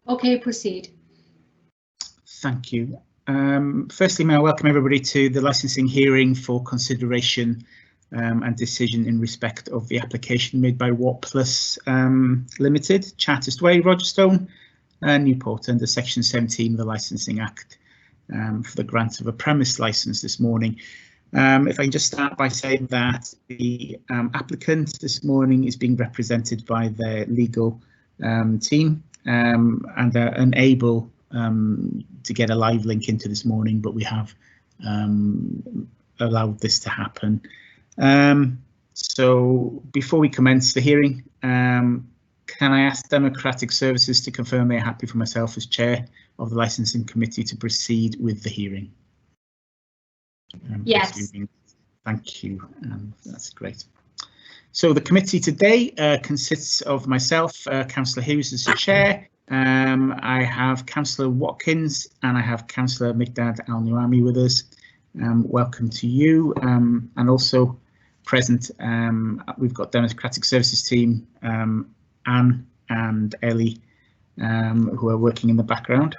Okay, proceed. Thank you. Firstly, may I welcome everybody to the licensing hearing for consideration and decision in respect of the application made by What Plus Limited, Chartist Way, Rogerstone, Newport, under Section 17 of the Licensing Act for the grant of a premise licence this morning. If I can just start by saying that the applicant this morning is being represented by their legal team and are unable to get a live link into this morning, but we have allowed this to happen. So before we commence the hearing, can I ask Democratic Services to confirm they're happy for myself as chair of the licensing committee to proceed with the hearing? Yes. Thank you. That's great. So the committee today consists of myself, Councillor Hughes as chair. I have Councillor Watkins and I have Councillor Migdad Al-Nuami with us. Welcome to you. And also present, we've got Democratic Services team, Anne and Ellie, who are working in the background.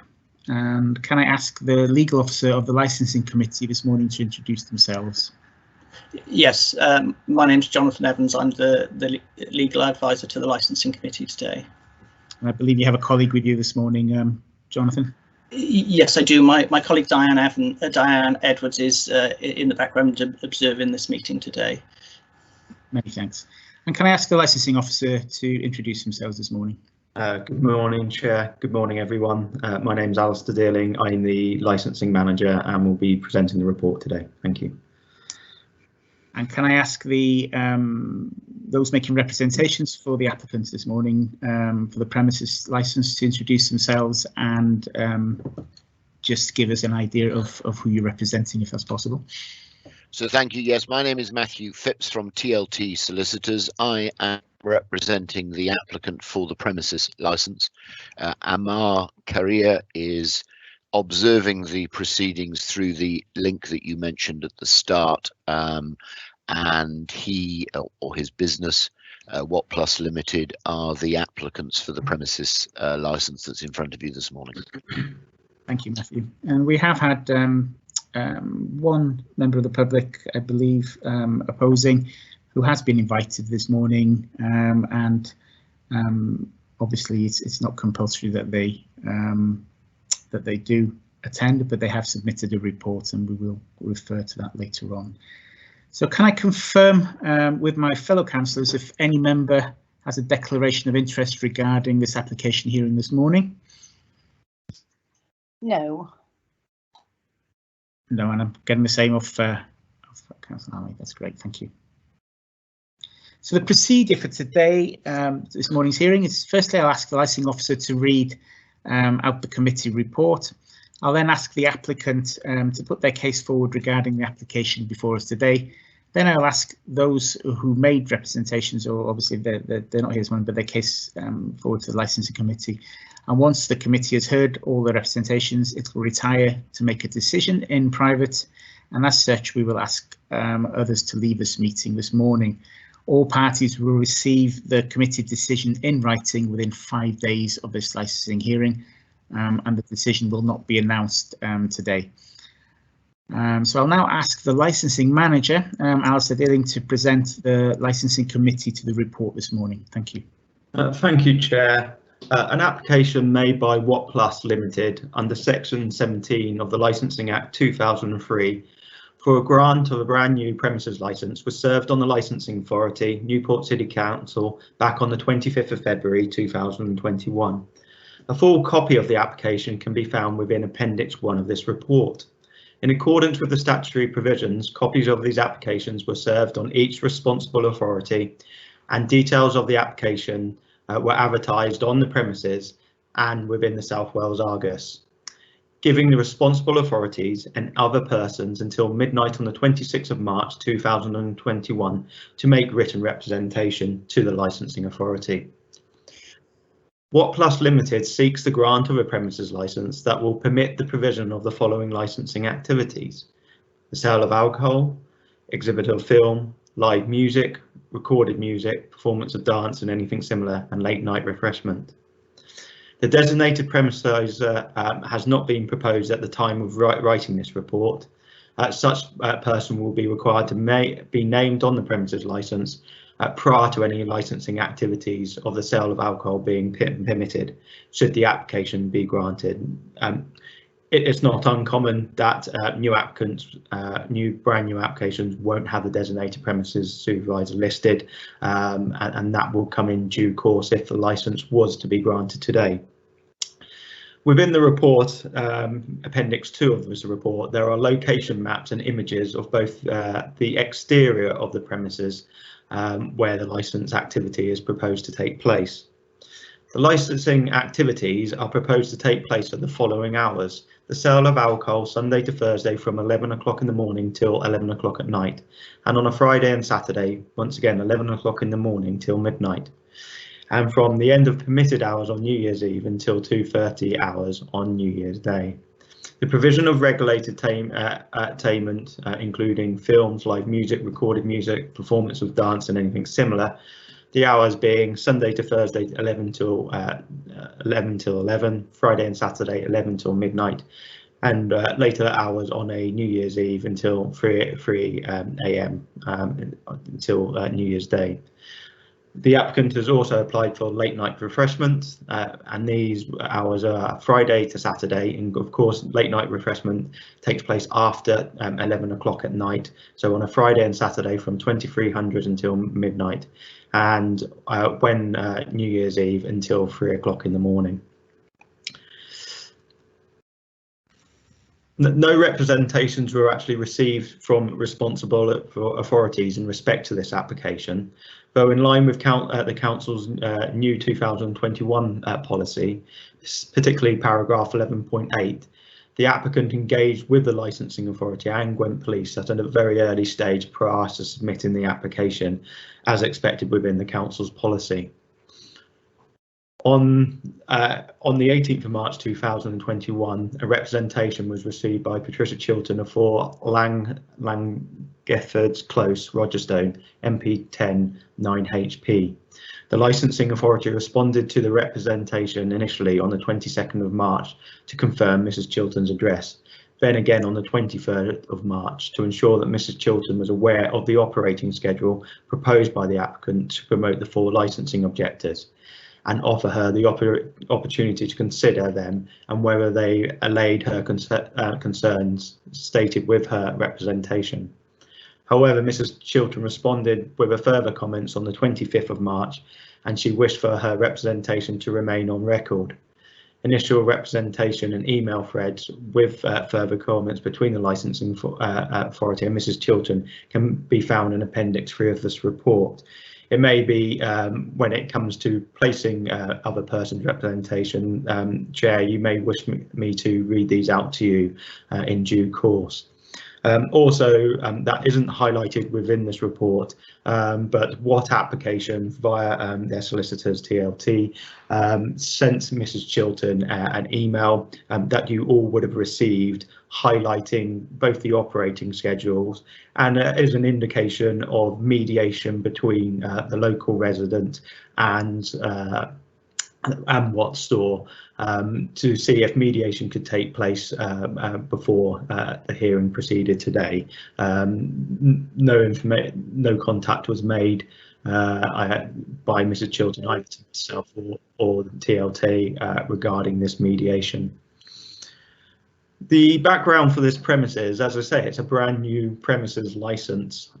And can I ask the legal officer of the licensing committee this morning to introduce themselves? Yes, my name's Jonathan Evans. I'm the legal advisor to the licensing committee today. And I believe you have a colleague with you this morning, Jonathan. Yes, I do. My colleague Diane Edwards is in the background observing this meeting today. Many thanks. And can I ask the licensing officer to introduce themselves this morning? Good morning, Chair. Good morning, everyone. My name is Alistair Dearling. I'm the licensing manager and will be presenting the report today. Thank you. And can I ask the those making representations for the applicants this morning for the premises licence to introduce themselves and just give us an idea of who you're representing, if that's possible? So thank you. Yes, my name is Matthew Phipps from TLT Solicitors. I am representing the applicant for the premises licence. Amar Karia is observing the proceedings through the link that you mentioned at the start, and he or his business, What Plus Limited, are the applicants for the premises licence that's in front of you this morning. Thank you, Matthew. And we have had one member of the public, I believe, opposing, who has been invited this morning, and obviously it's not compulsory that they do attend, but they have submitted a report and we will refer to that later on. So can I confirm with my fellow councillors if any member has a declaration of interest regarding this application hearing this morning? No. No, and I'm getting the same off Councillor Harley. That's great, thank you. So the procedure for today, this morning's hearing, is firstly I'll ask the licensing officer to read out the committee report. I'll then ask the applicant to put their case forward regarding the application before us today. Then I'll ask those who made representations, or obviously they're not here this morning, but their case forward to the licensing committee. And once the committee has heard all the representations, it will retire to make a decision in private. And as such, we will ask others to leave this meeting this morning. All parties will receive the committee decision in writing within 5 days of this licensing hearing, and the decision will not be announced today. So I'll now ask the licensing manager, Alistair Dearling, to present the licensing committee to the report this morning. Thank you. Thank you, Chair. An application made by What Plus Limited under Section 17 of the Licensing Act 2003 for a grant of a brand new premises licence was served on the licensing authority, Newport City Council, back on the 25th of February 2021. A full copy of the application can be found within Appendix 1 of this report. In accordance with the statutory provisions, copies of these applications were served on each responsible authority, and details of the application were advertised on the premises and within the South Wales Argus, giving the responsible authorities and other persons until midnight on the 26th of March 2021 to make written representation to the licensing authority. What Plus Limited seeks the grant of a premises licence that will permit the provision of the following licensing activities: the sale of alcohol, exhibit of film, live music, recorded music, performance of dance and anything similar, and late night refreshment. The designated premises has not been proposed at the time of writing this report. Such person will be required to be named on the premises licence prior to any licensing activities of the sale of alcohol being permitted, should the application be granted. It's not uncommon that brand new applications won't have the designated premises supervisor listed, and that will come in due course if the licence was to be granted today. Within the report, Appendix 2 of this report, there are location maps and images of both the exterior of the premises where the licence activity is proposed to take place. The licensing activities are proposed to take place at the following hours: the sale of alcohol Sunday to Thursday from 11 o'clock in the morning till 11 o'clock at night, and on a Friday and Saturday, once again 11 o'clock in the morning till midnight, and from the end of permitted hours on New Year's Eve until 2:30 hours on New Year's Day. The provision of regulated entertainment, including films, live music, recorded music, performance of dance and anything similar, the hours being Sunday to Thursday 11 till 11, Friday and Saturday 11 till midnight, and later hours on a New Year's Eve until 3 a.m. Until New Year's Day. The applicant has also applied for late night refreshments, and these hours are Friday to Saturday, and of course late night refreshment takes place after 11 o'clock at night, so on a Friday and Saturday from 2300 until midnight, and when New Year's Eve until 3 o'clock in the morning. No representations were actually received from responsible authorities in respect to this application, though in line with the Council's new 2021 policy, particularly paragraph 11.8, the applicant engaged with the licensing authority and Gwent Police at a very early stage prior to submitting the application, as expected within the Council's policy. On the 18th of March 2021, a representation was received by Patricia Chilton of 4 Langeffords Close, Rogerstone, MP10 9HP. The licensing authority responded to the representation initially on the 22nd of March to confirm Mrs. Chilton's address, then again on the 23rd of March to ensure that Mrs. Chilton was aware of the operating schedule proposed by the applicant to promote the 4 licensing objectives, and offer her the opportunity to consider them and whether they allayed her concerns stated with her representation. However, Mrs. Chilton responded with a further comments on the 25th of March, and she wished for her representation to remain on record. Initial representation and email threads with further comments between the licensing authority and Mrs. Chilton can be found in Appendix 3 of this report. It may be when it comes to placing other person's representation, Chair, you may wish me to read these out to you in due course. Also, that isn't highlighted within this report, but what application via their solicitors TLT sent Mrs. Chilton an email that you all would have received, highlighting both the operating schedules and is an indication of mediation between the local resident and what store to see if mediation could take place before the hearing proceeded today. No contact was made by Mrs. Chilton either to myself or the TLT regarding this mediation. The background for this premises, as I say, it's a brand new premises license.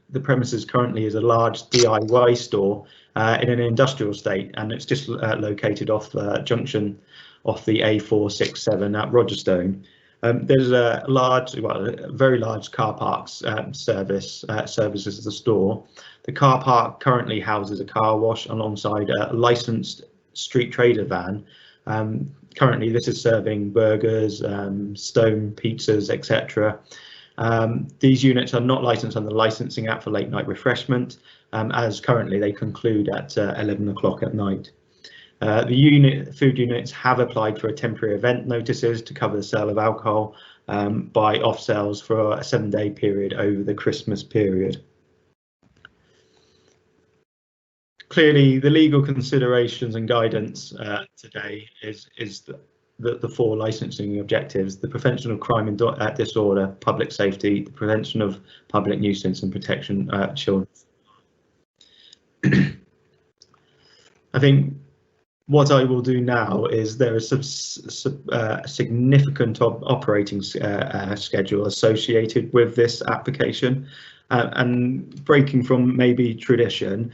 The premises currently is a large DIY store in an industrial estate, and it's just located off the junction off the A467 at Rogerstone. There's a very large car parks services the store. The car park currently houses a car wash alongside a licensed street trader van. Currently, this is serving burgers, stone pizzas, etc. These units are not licensed under the Licensing Act for late night refreshment, as currently they conclude at 11 o'clock at night. The food units have applied for a temporary event notices to cover the sale of alcohol by off sales for a 7-day period over the Christmas period. clearly the legal considerations and guidance today is the four licensing objectives: the prevention of crime and disorder, public safety, the prevention of public nuisance, and protection children. I think what I will do now is there is a significant operating schedule associated with this application, and breaking from maybe tradition,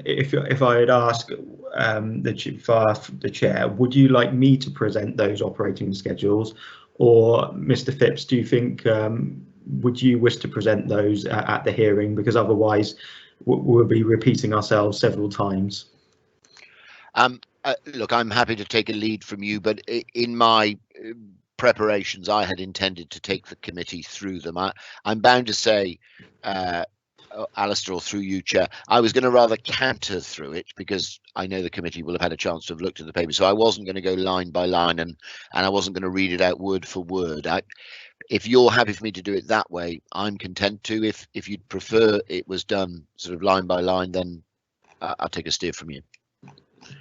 if I had asked the chair, would you like me to present those operating schedules, or Mr. Phipps, do you think would you wish to present those at the hearing, because otherwise we'll be repeating ourselves several times? Look, I'm happy to take a lead from you, but in my preparations, I had intended to take the committee through them. I'm bound to say, Alistair, or through you, Chair, I was going to rather canter through it because I know the committee will have had a chance to have looked at the paper, so I wasn't going to go line by line, and I wasn't going to read it out word for word. If you're happy for me to do it that way, I'm content to. If you'd prefer it was done sort of line by line, then I'll take a steer from you.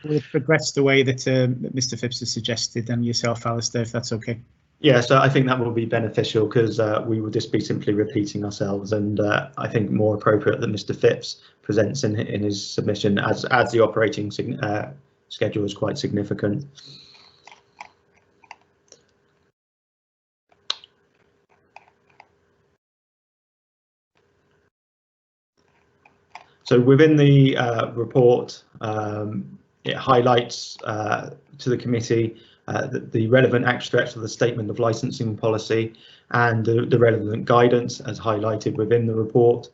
We'll progress the way that Mr. Phipps has suggested, and yourself, Alistair, if that's okay. Yeah, so I think that will be beneficial, because we will just be simply repeating ourselves, and I think more appropriate that Mr. Phipps presents in his submission, as the operating schedule is quite significant. So within the report, it highlights to the committee the relevant extracts of the statement of licensing policy and the relevant guidance as highlighted within the report.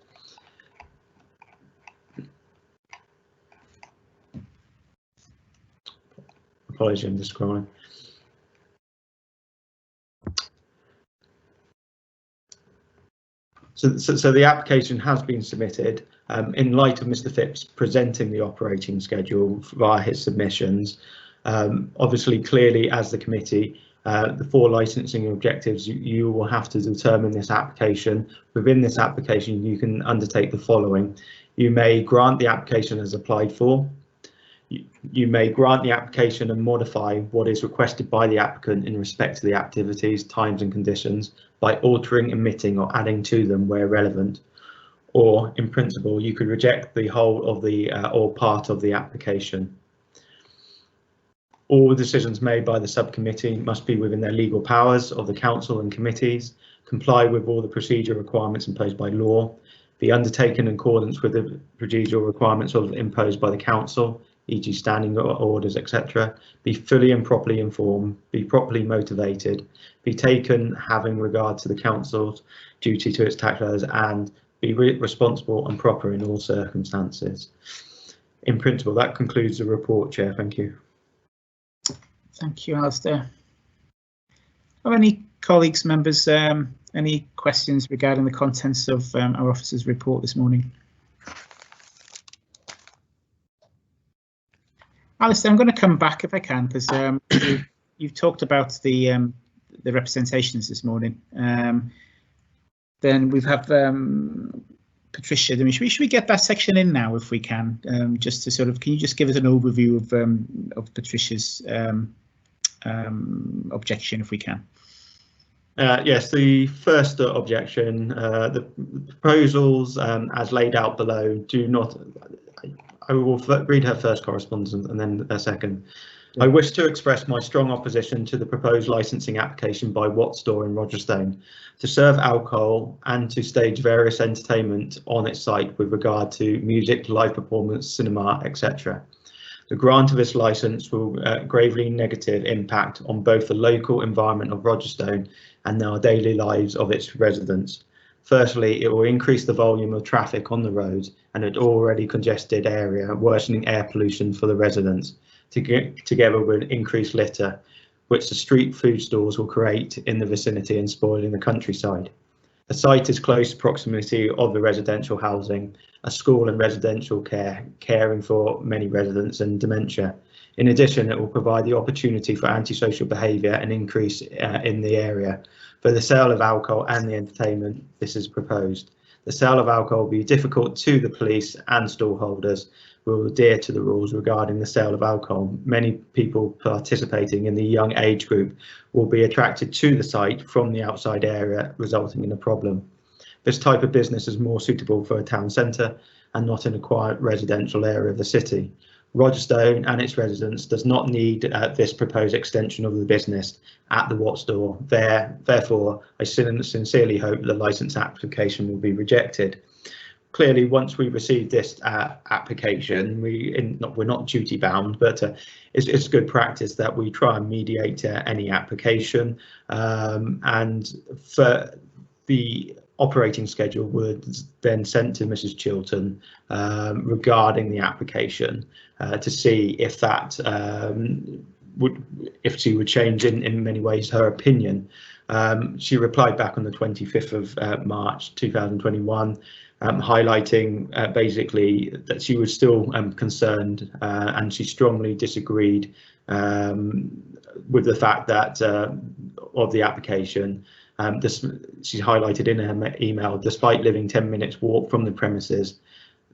Apologies, I'm just scrolling. So the application has been submitted in light of Mr. Phipps presenting the operating schedule via his submissions. Obviously, clearly, as the committee, the four licensing objectives, you will have to determine this application. Within this application, you can undertake the following. You may grant the application as applied for. You may grant the application and modify what is requested by the applicant in respect to the activities, times and conditions by altering, omitting or adding to them where relevant. Or in principle, you could reject the whole of the or part of the application. All decisions made by the subcommittee must be within their legal powers of the council and committees, comply with all the procedure requirements imposed by law, be undertaken in accordance with the procedural requirements imposed by the council, e.g. standing orders, etc., be fully and properly informed, be properly motivated, be taken having regard to the council's duty to its taxpayers, and be responsible and proper in all circumstances. In principle, that concludes the report, Chair. Thank you. Thank you, Alistair. Are any colleagues, members, any questions regarding the contents of our officer's report this morning? Alistair, I'm going to come back if I can, because you've talked about the representations this morning. Then we've had Patricia. I mean, should we get that section in now if we can? Just to sort of, can you just give us an overview of Patricia's objection, if we can? Yes, the first objection, the proposals as laid out below do not. I will read her first correspondence and then a second. I wish to express my strong opposition to the proposed licensing application by Watt Store in Rogerstone to serve alcohol and to stage various entertainment on its site with regard to music, live performance, cinema, etc. The grant of this licence will gravely negative impact on both the local environment of Rogerstone and our daily lives of its residents. Firstly, it will increase the volume of traffic on the roads and an already congested area, worsening air pollution for the residents, together with increased litter, which the street food stalls will create in the vicinity and spoiling the countryside. The site is close proximity of the residential housing, a school and residential care, caring for many residents and dementia. In addition, it will provide the opportunity for antisocial behaviour and increase in the area. For the sale of alcohol and the entertainment, this is proposed. The sale of alcohol will be difficult to the police and stallholders who will adhere to the rules regarding the sale of alcohol. Many people participating in the young age group will be attracted to the site from the outside area, resulting in a problem. This type of business is more suitable for a town centre and not in a quiet residential area of the city. Rogerstone and its residents does not need this proposed extension of the business at the Watt store. Therefore, I sincerely hope the licence application will be rejected. Clearly, once we receive this application, we're not duty bound, but it's good practice that we try and mediate any application, and for the operating schedule was then sent to Mrs. Chilton regarding the application to see if that if she would change in many ways her opinion. She replied back on the 25th of March 2021, highlighting basically that she was still concerned and she strongly disagreed with the fact that of the application. She highlighted in her email, despite living 10 minutes walk from the premises,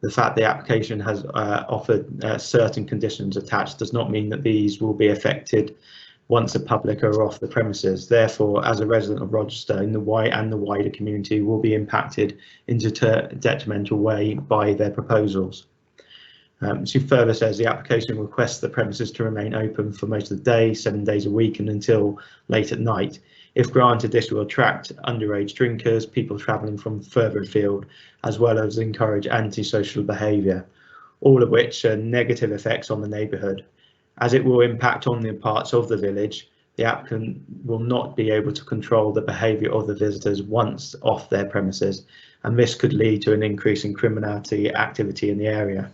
the fact the application has offered certain conditions attached does not mean that these will be affected once the public are off the premises. Therefore, as a resident of Rogerstone, the wider community will be impacted in a detrimental way by their proposals. She further says the application requests the premises to remain open for most of the day, 7 days a week and until late at night. If granted, this will attract underage drinkers, people travelling from further afield, as well as encourage antisocial behaviour, all of which are negative effects on the neighbourhood. As it will impact on the parts of the village, the applicant will not be able to control the behaviour of the visitors once off their premises, and this could lead to an increase in criminality activity in the area.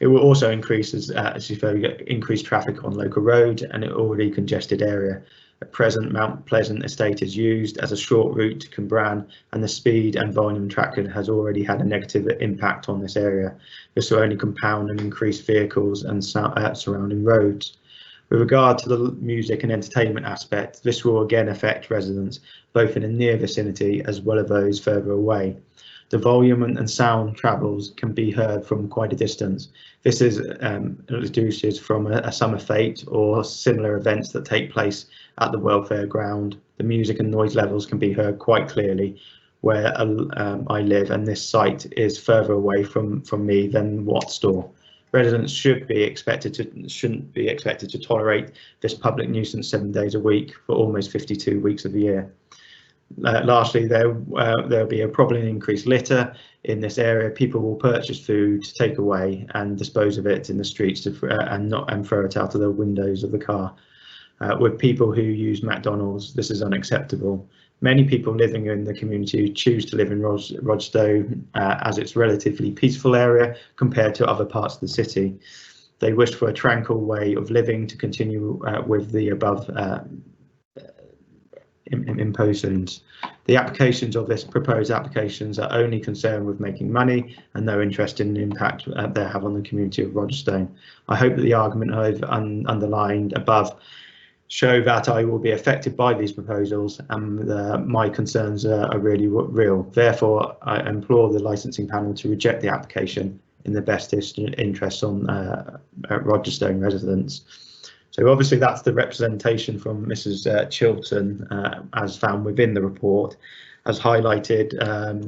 It will also increase increased traffic on local roads and an already congested area. At present, Mount Pleasant Estate is used as a short route to Cambran, and the speed and volume tracker has already had a negative impact on this area. This will only compound and increase vehicles and surrounding roads. With regard to the music and entertainment aspect, this will again affect residents, both in the near vicinity as well as those further away. The volume and sound travels can be heard from quite a distance. This is reduces from a summer fete or similar events that take place at the welfare ground. The music and noise levels can be heard quite clearly where I live, and this site is further away from me than Watt store. Residents shouldn't be expected to tolerate this public nuisance 7 days a week for almost 52 weeks of the year. Lastly, there'll be a probably increased litter in this area. People will purchase food to take away and dispose of it in the streets and throw it out of the windows of the car. With people who use McDonald's, this is unacceptable. Many people living in the community choose to live in Rogerstone as it's a relatively peaceful area compared to other parts of the city. They wish for a tranquil way of living to continue with the above impositions. The applications of this proposed applications are only concerned with making money and no interest in the impact they have on the community of Rogerstone. I hope that the argument I've underlined above show that I will be affected by these proposals and my concerns are really real. Therefore, I implore the licensing panel to reject the application in the best interests on Rogerstone residents. So obviously that's the representation from Mrs. Chilton as found within the report. As highlighted,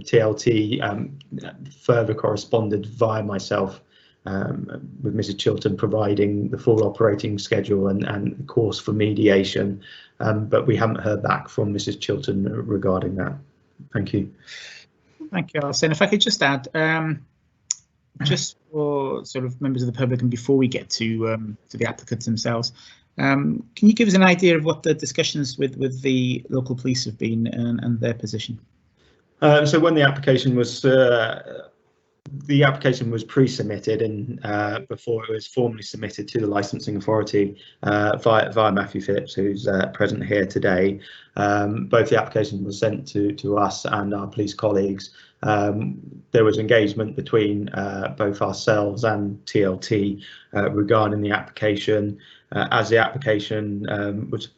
TLT further corresponded via myself with Mrs. Chilton providing the full operating schedule and course for mediation, but we haven't heard back from Mrs. Chilton regarding that. Thank you. Thank you, Alison. If I could just add, just for sort of members of the public and before we get to the applicants themselves, can you give us an idea of what the discussions with the local police have been and their position? So when the application was pre-submitted and before it was formally submitted to the licensing authority via Matthew Phipps, who's present here today, both the applications were sent to us and our police colleagues. There was engagement between both ourselves and TLT regarding the application. As the application was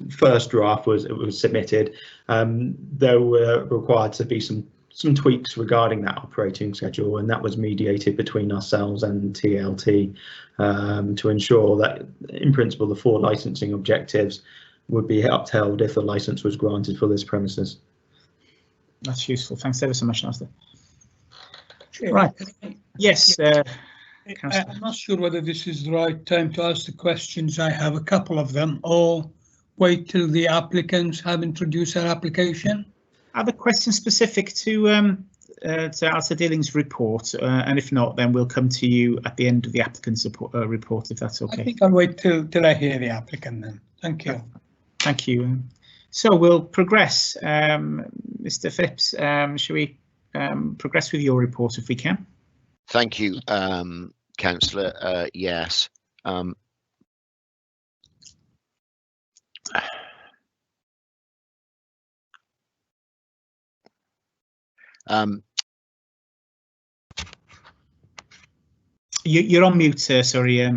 first draft was submitted, there were required to be some some tweaks regarding that operating schedule, and that was mediated between ourselves and TLT to ensure that, in principle, the 4 licensing objectives would be upheld if the license was granted for this premises. That's useful. Thanks ever so much, Alistair. Right. Yes. I'm not sure whether this is the right time to ask the questions. I have a couple of them, or wait till the applicants have introduced their application. Are the questions specific to Alistair Dilling's report? And if not, then we'll come to you at the end of the applicant's report, if that's okay. I think I'll wait till I hear the applicant then. Thank you. Thank you. So we'll progress. Mr. Phipps, shall we progress with your report if we can? Thank you, Councillor. Yes. You're on mute, sir. Sorry,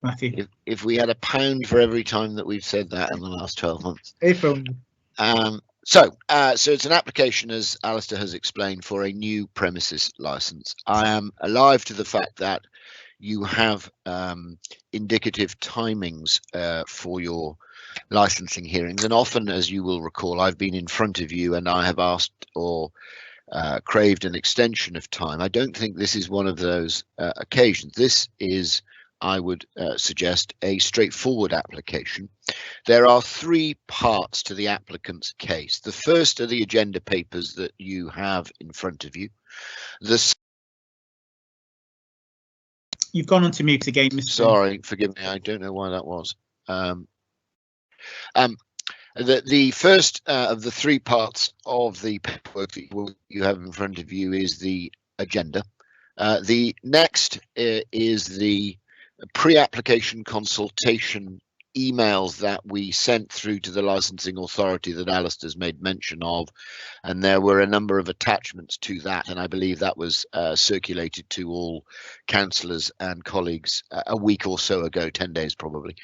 Matthew. If we had £1 for every time that we've said that in the last 12 months. So it's an application, as Alistair has explained, for a new premises license. I am alive to the fact that you have indicative timings for your licensing hearings, and often, as you will recall, I've been in front of you and I have asked or craved an extension of time. I don't think this is one of those occasions. This is, I would suggest, a straightforward application. There are 3 parts to the applicant's case. The first are the agenda papers that you have in front of you. You've gone on to mute again, Mr. Sorry, forgive me, I don't know why that was. The first of the 3 parts of the paperwork that you have in front of you is the agenda. The next is the pre-application consultation emails that we sent through to the licensing authority that Alistair's made mention of, and there were a number of attachments to that, and I believe that was circulated to all councillors and colleagues a week or so ago, 10 days probably.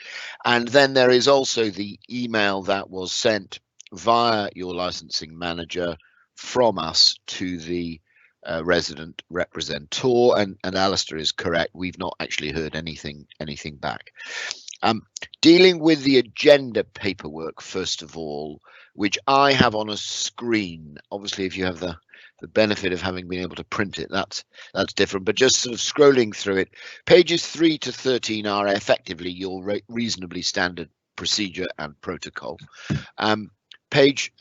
And then there is also the email that was sent via your licensing manager from us to the resident representative, and Alistair is correct, we've not actually heard anything back. Dealing with the agenda paperwork, first of all, which I have on a screen. Obviously, if you have the benefit of having been able to print it, that's different, but just sort of scrolling through it, pages 3 to 13 are effectively your reasonably standard procedure and protocol. Page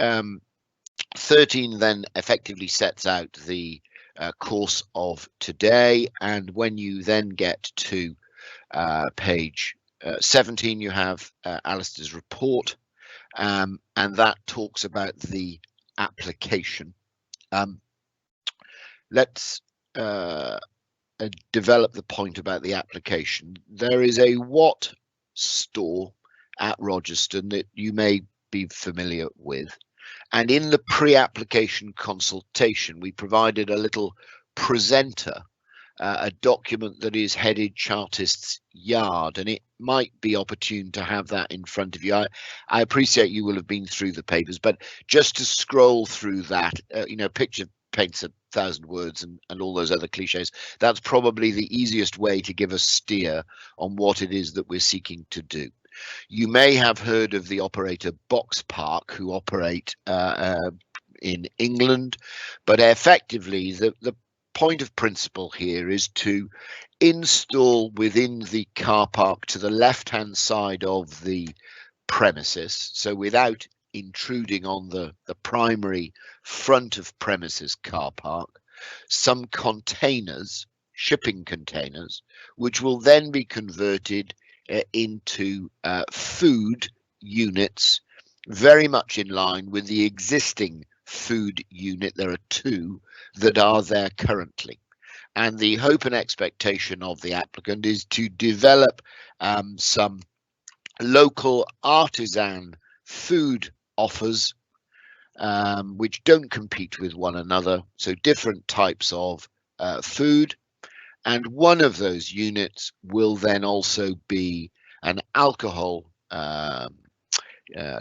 13 then effectively sets out the course of today, and when you then get to page 17, you have Alistair's report, and that talks about the application. Let's develop the point about the application. There is a Watt store at Rogerston that you may be familiar with, and in the pre-application consultation we provided a little presenter, a document that is headed Chartist's Yard, and it might be opportune to have that in front of you. I appreciate you will have been through the papers, but just to scroll through that, picture paints 1,000 words and all those other cliches. That's probably the easiest way to give a steer on what it is that we're seeking to do. You may have heard of the operator Box Park, who operate in England, but effectively the point of principle here is to install within the car park to the left hand side of the premises, so without intruding on the primary front of premises car park, some containers, shipping containers, which will then be converted into food units, very much in line with the existing food unit. There are 2 that are there currently, and the hope and expectation of the applicant is to develop some local artisan food offers which don't compete with one another, so different types of food, and one of those units will then also be an alcohol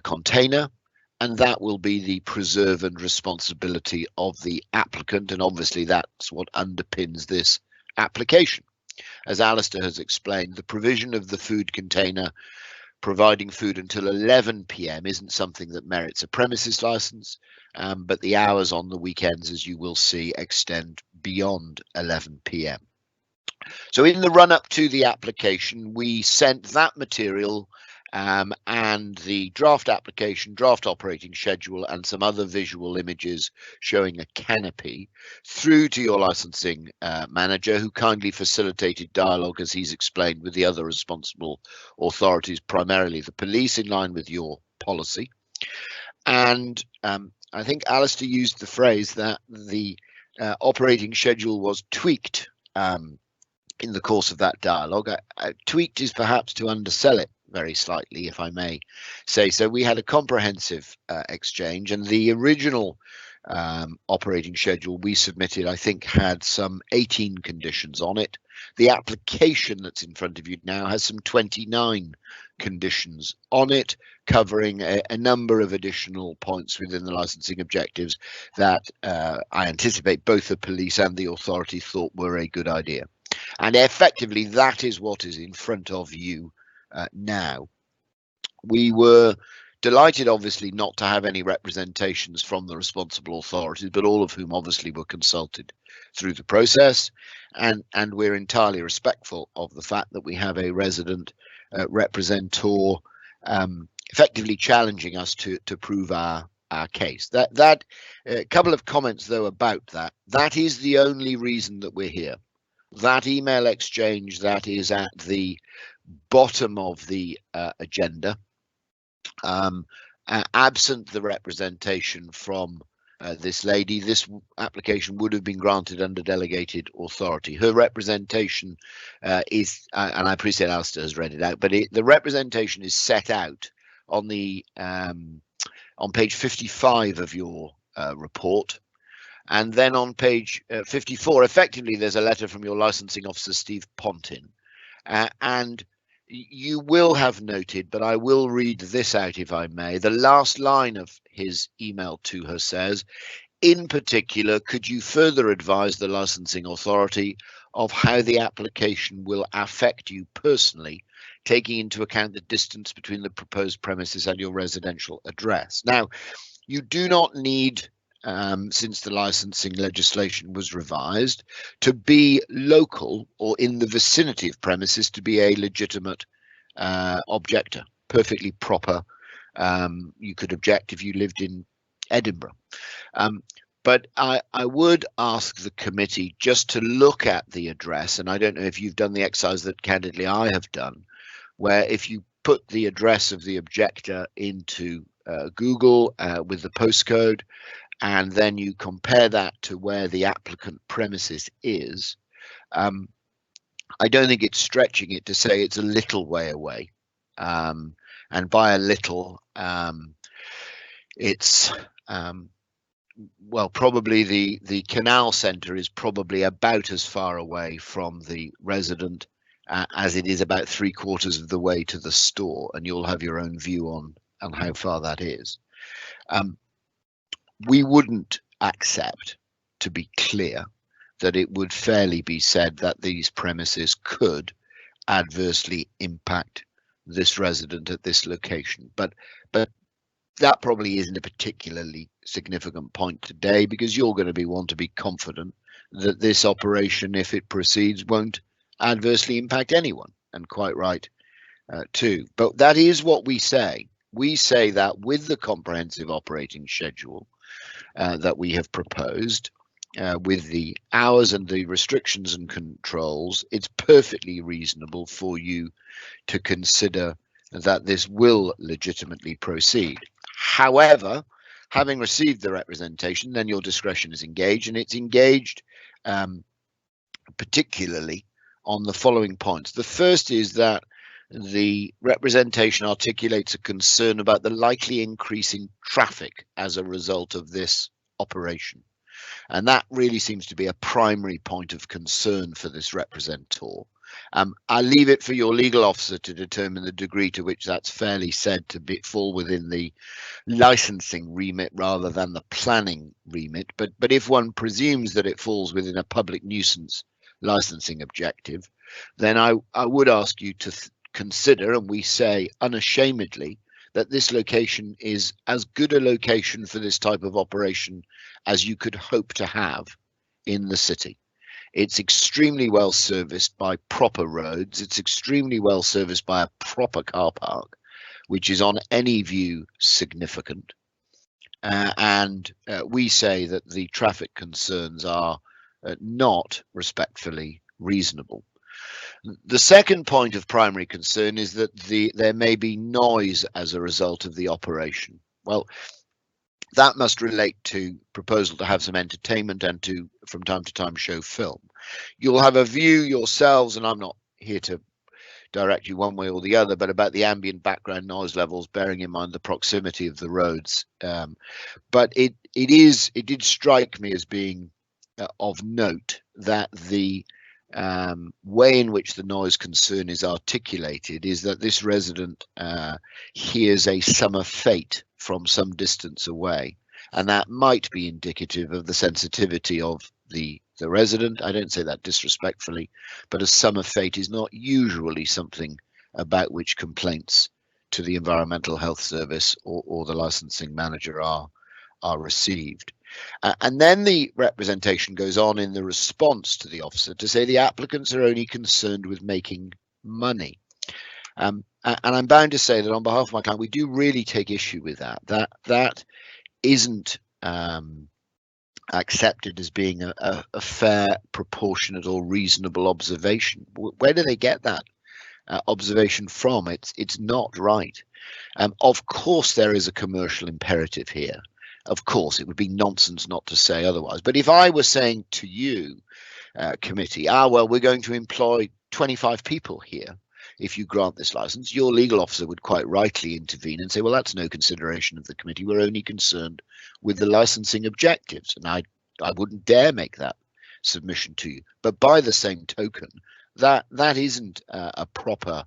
container, and that will be the preserve and responsibility of the applicant, and obviously that's what underpins this application. As Alistair has explained, the provision of the food container providing food until 11 p.m. isn't something that merits a premises license, but the hours on the weekends, as you will see, extend beyond 11 p.m. So in the run-up to the application, we sent that material and the draft application, draft operating schedule, and some other visual images showing a canopy through to your licensing manager, who kindly facilitated dialogue, as he's explained, with the other responsible authorities, primarily the police, in line with your policy. And I think Alistair used the phrase that the operating schedule was tweaked in the course of that dialogue. Tweaked is perhaps to undersell it very slightly, if I may say so. We had a comprehensive exchange, and the original operating schedule we submitted, I think, had some 18 conditions on it. The application that's in front of you now has some 29 conditions on it, covering a number of additional points within the licensing objectives that I anticipate both the police and the authority thought were a good idea. And effectively, that is what is in front of you now. We were delighted, obviously, not to have any representations from the responsible authorities, but all of whom obviously were consulted through the process. And we're entirely respectful of the fact that we have a resident representor effectively challenging us to prove our case. That a couple of comments, though, about that. That is the only reason that we're here. That email exchange that is at the bottom of the agenda, absent the representation from this lady, this application would have been granted under delegated authority. Her representation is, and I appreciate Alistair has read it out, but the representation is set out on the on page 55 of your report. And then on page 54, effectively, there's a letter from your licensing officer, Steve Pontin. And you will have noted, but I will read this out if I may. The last line of his email to her says, in particular, could you further advise the licensing authority of how the application will affect you personally, taking into account the distance between the proposed premises and your residential address? Now, you do not need, since the licensing legislation was revised, to be local or in the vicinity of premises to be a legitimate objector. Perfectly proper. You could object if you lived in Edinburgh. But I would ask the committee just to look at the address, and I don't know if you've done the exercise that candidly I have done, where if you put the address of the objector into Google with the postcode, and then you compare that to where the applicant premises is, I don't think it's stretching it to say it's a little way away. And by a little, it's, well, probably the canal centre is probably about as far away from the resident as it is about 3/4 of the way to the store, and you'll have your own view on how far that is. We wouldn't accept, to be clear, that it would fairly be said that these premises could adversely impact this resident at this location. But that probably isn't a particularly significant point today, because you're going to want to be confident that this operation, if it proceeds, won't adversely impact anyone, and quite right too. But that is what we say. We say that with the comprehensive operating schedule that we have proposed, with the hours and the restrictions and controls, it's perfectly reasonable for you to consider that this will legitimately proceed. However, having received the representation, then your discretion is engaged, and it's engaged particularly on the following points. The first is that the representation articulates a concern about the likely increase in traffic as a result of this operation. And that really seems to be a primary point of concern for this representor. I'll leave it for your legal officer to determine the degree to which that's fairly said to fall within the licensing remit rather than the planning remit. But if one presumes that it falls within a public nuisance licensing objective, then I would ask you to consider, and we say unashamedly, that this location is as good a location for this type of operation as you could hope to have in the city. It's extremely well serviced by proper roads. It's extremely well serviced by a proper car park, which is on any view significant. And we say that the traffic concerns are not respectfully reasonable. The second point of primary concern is that there may be noise as a result of the operation. Well, that must relate to proposal to have some entertainment and to, from time to time, show film. You'll have a view yourselves, and I'm not here to direct you one way or the other, but about the ambient background noise levels, bearing in mind the proximity of the roads. But it did strike me as being of note that the way in which the noise concern is articulated is that this resident hears a summer fete from some distance away, and that might be indicative of the sensitivity of the resident. I don't say that disrespectfully, but a summer fete is not usually something about which complaints to the Environmental Health Service or the licensing manager are received. And then the representation goes on in the response to the officer to say the applicants are only concerned with making money. And I'm bound to say that on behalf of my client, we do really take issue with that. That isn't accepted as being a fair, proportionate or reasonable observation. Where do they get that observation from? It's not right. Of course, there is a commercial imperative here. Of course, it would be nonsense not to say otherwise. But if I was saying to you, committee, well, we're going to employ 25 people here if you grant this license, your legal officer would quite rightly intervene and say, well, that's no consideration of the committee. We're only concerned with the licensing objectives. And I wouldn't dare make that submission to you. But by the same token, that isn't a proper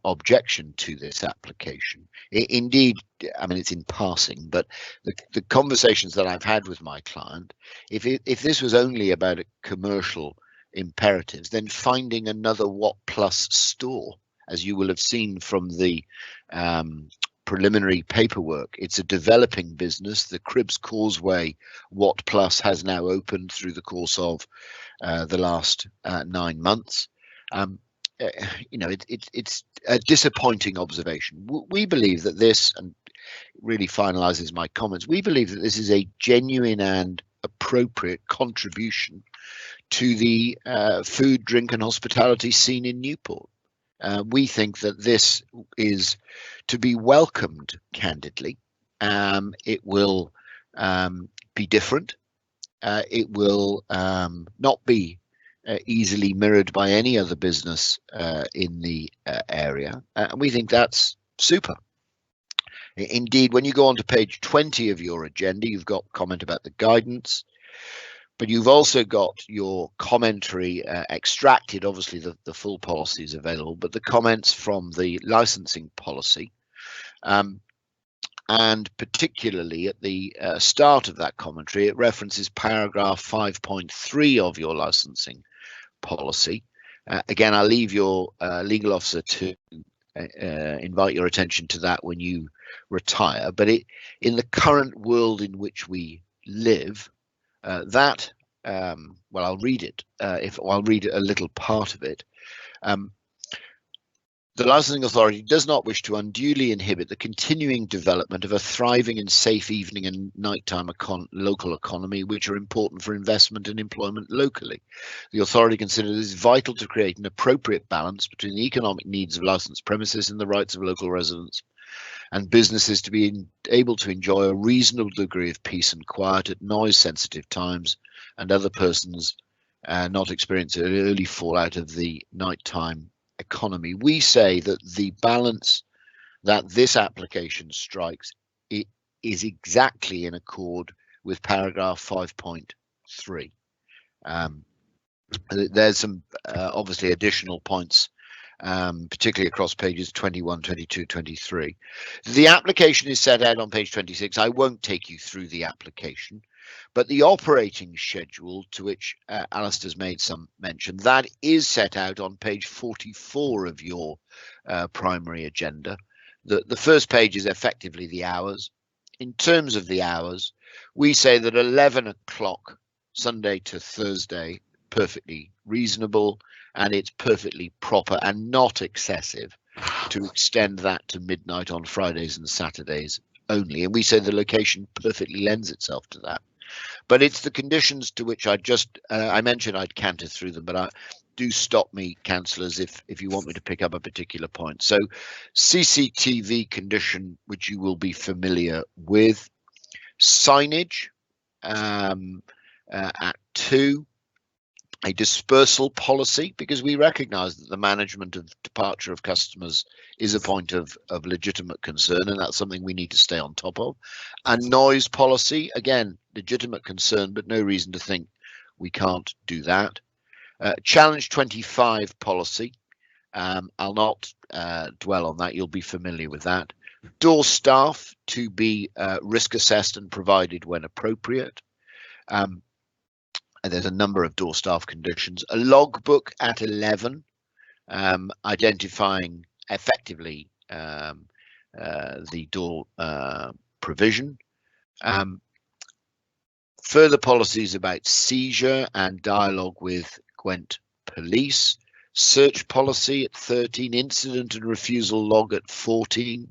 objection to this application. Indeed, I mean, it's in passing, but the conversations that I've had with my client, if this was only about a commercial imperatives, then finding another Watt Plus store, as you will have seen from the preliminary paperwork, it's a developing business. The Cribbs Causeway Watt Plus has now opened through the course of the last 9 months. You know, it's a disappointing observation. We believe that this, and really finalizes my comments, we believe that this is a genuine and appropriate contribution to the food, drink and hospitality scene in Newport. We think that this is to be welcomed, candidly. It will be different. It will not be easily mirrored by any other business in the area. And we think that's super. Indeed, when you go on to page 20 of your agenda, you've got comment about the guidance, but you've also got your commentary extracted. Obviously, the full policy is available, but the comments from the licensing policy. And particularly at the start of that commentary, it references paragraph 5.3 of your licensing policy. Again, I'll leave your legal officer to invite your attention to that when you retire. But in the current world in which we live, well, I'll read it. I'll read a little part of it. The licensing authority does not wish to unduly inhibit the continuing development of a thriving and safe evening and nighttime local economy, which are important for investment and employment locally. The authority considers it vital to create an appropriate balance between the economic needs of licensed premises and the rights of local residents and businesses to be able to enjoy a reasonable degree of peace and quiet at noise-sensitive times, and other persons not experience an early fallout of the nighttime economy. We say that the balance that this application strikes is exactly in accord with paragraph 5.3. there's some obviously additional points, particularly across pages 21, 22, 23. The application is set out on page 26. I won't take you through the application, but the operating schedule, to which Alistair's made some mention, that is set out on page 44 of your primary agenda. The first page is effectively the hours. In terms of the hours, we say that 11 o'clock Sunday to Thursday, perfectly reasonable, and it's perfectly proper and not excessive to extend that to midnight on Fridays and Saturdays only. And we say the location perfectly lends itself to that. But it's the conditions to which I just I mentioned I'd canter through them, but do stop me, councillors, if you want me to pick up a particular point. So CCTV condition, which you will be familiar with, signage at 2, a dispersal policy, because we recognise that the management of departure of customers is a point of legitimate concern, and that's something we need to stay on top of. A noise policy, again, legitimate concern, but no reason to think we can't do that. Challenge 25 policy, I'll not dwell on that, you'll be familiar with that. Door staff to be risk assessed and provided when appropriate. And there's a number of door staff conditions. A logbook at 11, identifying effectively the door provision. Further policies about seizure and dialogue with Gwent Police. Search policy at 13, incident and refusal log at 14.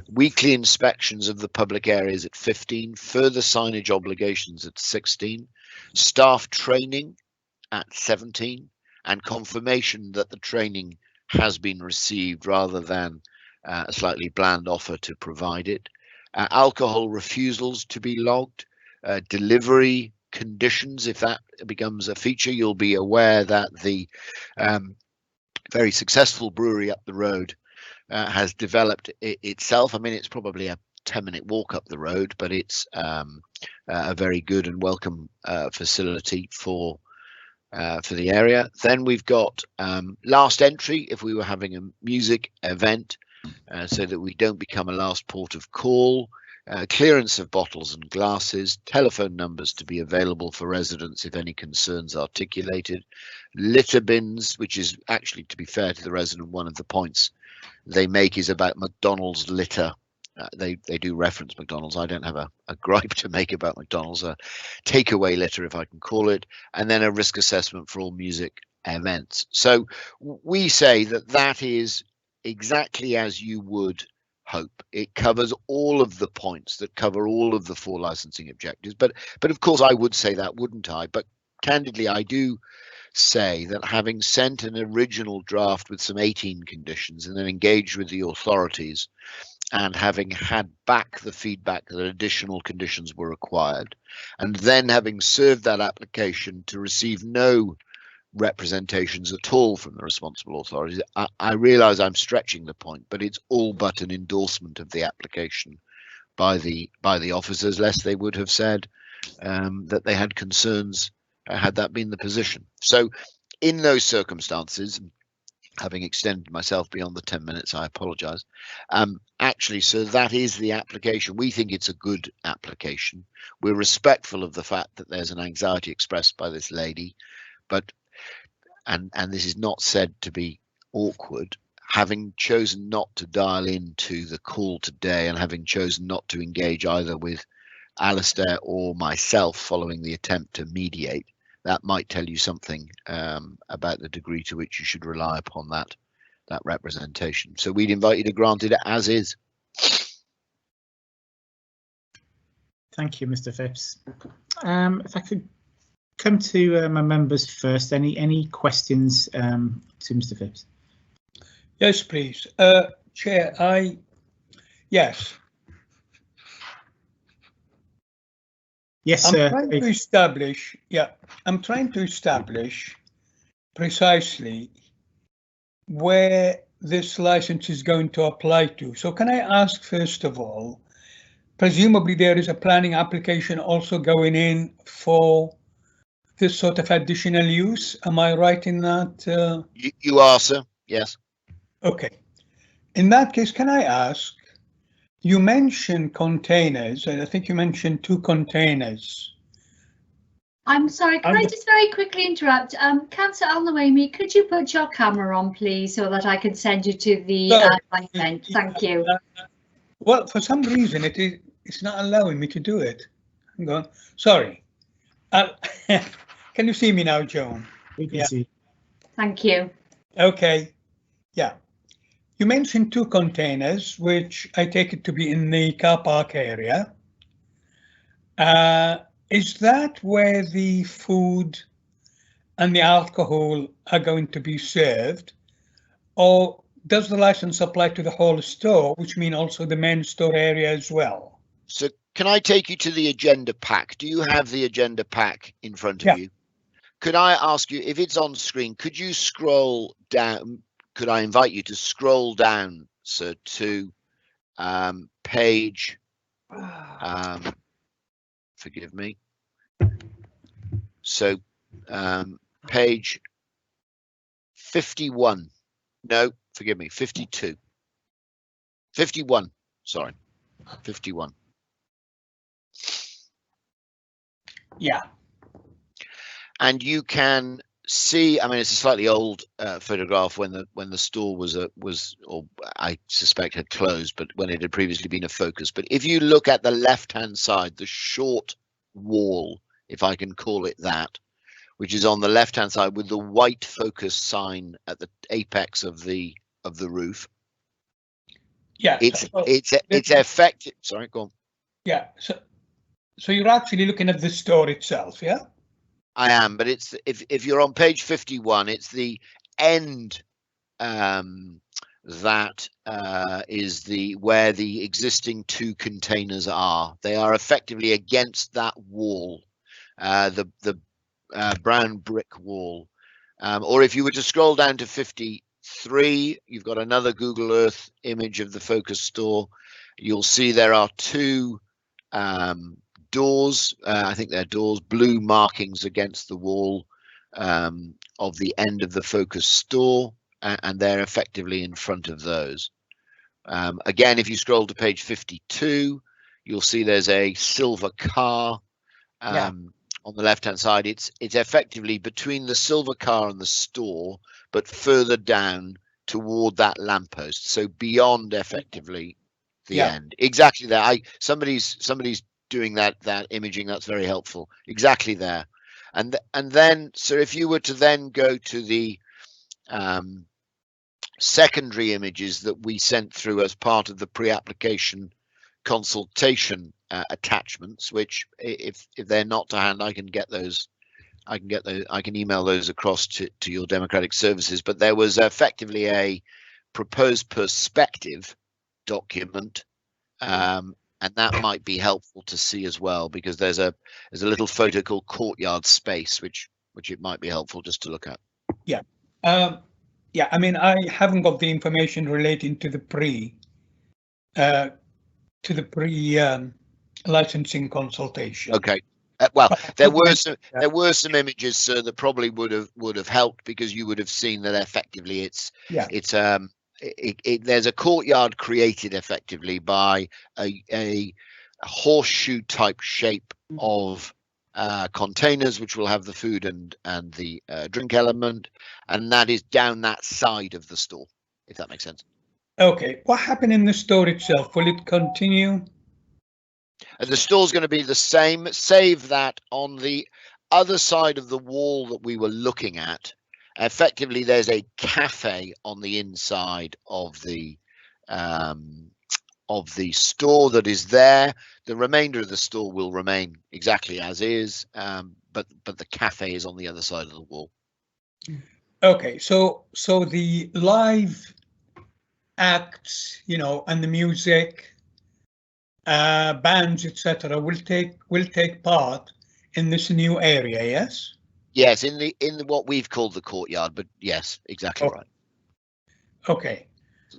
Weekly inspections of the public areas at 15, further signage obligations at 16, staff training at 17, and confirmation that the training has been received rather than a slightly bland offer to provide it. Alcohol refusals to be logged, delivery conditions, if that becomes a feature. You'll be aware that the very successful brewery up the road has developed itself. I mean, it's probably a 10-minute walk up the road, but it's a very good and welcome facility for the area. Then we've got last entry if we were having a music event, so that we don't become a last port of call. Clearance of bottles and glasses, telephone numbers to be available for residents if any concerns articulated, litter bins, which is actually, to be fair to the resident, one of the points they make is about McDonald's litter. They do reference McDonald's. I don't have a gripe to make about McDonald's, a takeaway litter, if I can call it, and then a risk assessment for all music events. So we say that that is exactly as you would hope. It covers all of the points that cover all of the 4 licensing objectives. But of course I would say that, wouldn't I? But candidly, I do say that having sent an original draft with some 18 conditions and then engaged with the authorities, and having had back the feedback that additional conditions were required, and then having served that application to receive no representations at all from the responsible authorities, I realise I'm stretching the point, but it's all but an endorsement of the application by the officers, lest they would have said that they had concerns had that been the position. So in those circumstances, having extended myself beyond the 10 minutes, I apologise. Actually, so that is the application. We think it's a good application. We're respectful of the fact that there's an anxiety expressed by this lady, but and this is not said to be awkward, having chosen not to dial into the call today and having chosen not to engage either with Alistair or myself following the attempt to mediate, that might tell you something about the degree to which you should rely upon that representation. So we'd invite you to grant it as is. Thank you, Mr. Phipps. If I could come to my members first, any questions to Mr. Phipps? Yes, please. Chair, yes. Yes, sir. I'm trying to establish precisely where this license is going to apply to. So can I ask, first of all, presumably there is a planning application also going in for this sort of additional use. Am I right in that? You are, sir. Yes. Okay. In that case, can I ask, you mentioned containers, and I think you mentioned 2 containers. I'm sorry, can I just very quickly interrupt? Councillor Al-Nuaimi, could you put your camera on, please, so that I can send you to the event? Thank you. Well, for some reason, it's not allowing me to do it. Hang on. Sorry. Can you see me now, Joan? We can see. Thank you. Okay. Yeah. You mentioned 2 containers, which I take it to be in the car park area. Is that where the food and the alcohol are going to be served? Or does the license apply to the whole store, which means also the main store area as well? So can I take you to the agenda pack? Do you have the agenda pack in front of you? Could I ask you, if it's on screen, could you scroll down? Could I invite you to scroll down, sir, to page, forgive me. So page 51. No, forgive me, 52. 51, sorry, 51. Yeah. And you can see, I mean, it's a slightly old photograph when the store was, or I suspect had closed, but when it had previously been a focus. But if you look at the left-hand side, the short wall, if I can call it that, which is on the left-hand side with the white focus sign at the apex of the roof. Yeah, it's effective. Sorry, go on. Yeah, so you're actually looking at the store itself, yeah? I am, but it's if you're on page 51, it's the end that is where the existing 2 containers are. They are effectively against that wall, the brown brick wall. Or if you were to scroll down to 53, you've got another Google Earth image of the focus store. You'll see there are 2 doors, I think they're doors, blue markings against the wall of the end of the focus store, and they're effectively in front of those. Again, if you scroll to page 52, you'll see there's a silver car on the left hand side. It's effectively between the silver car and the store, but further down toward that lamppost, so beyond effectively the end. Exactly there. Somebody's doing that imaging. That's very helpful. Exactly there. And then, so if you were to then go to the secondary images that we sent through as part of the pre-application consultation attachments, which if they're not to hand, I can get those. I can email those across to your democratic services. But there was effectively a proposed perspective document. And that might be helpful to see as well, because there's a little photo called Courtyard Space, which it might be helpful just to look at. Yeah. Yeah, I mean, I haven't got the information relating to the licensing consultation. Okay. Well, there were some images, sir, that probably would have helped, because you would have seen that effectively there's a courtyard created effectively by a horseshoe type shape of containers, which will have the food and the drink element, and that is down that side of the store, if that makes sense. Okay, what happened in the store itself? Will it continue? The store's going to be the same, save that on the other side of the wall that we were looking at, effectively there's a cafe on the inside of the store that is there. The remainder of the store will remain exactly as is, but the cafe is on the other side of the wall. Okay, so the live acts, and the music, bands, etc., will take part in this new area, yes? Yes, in what we've called the courtyard, but yes, exactly right. Okay.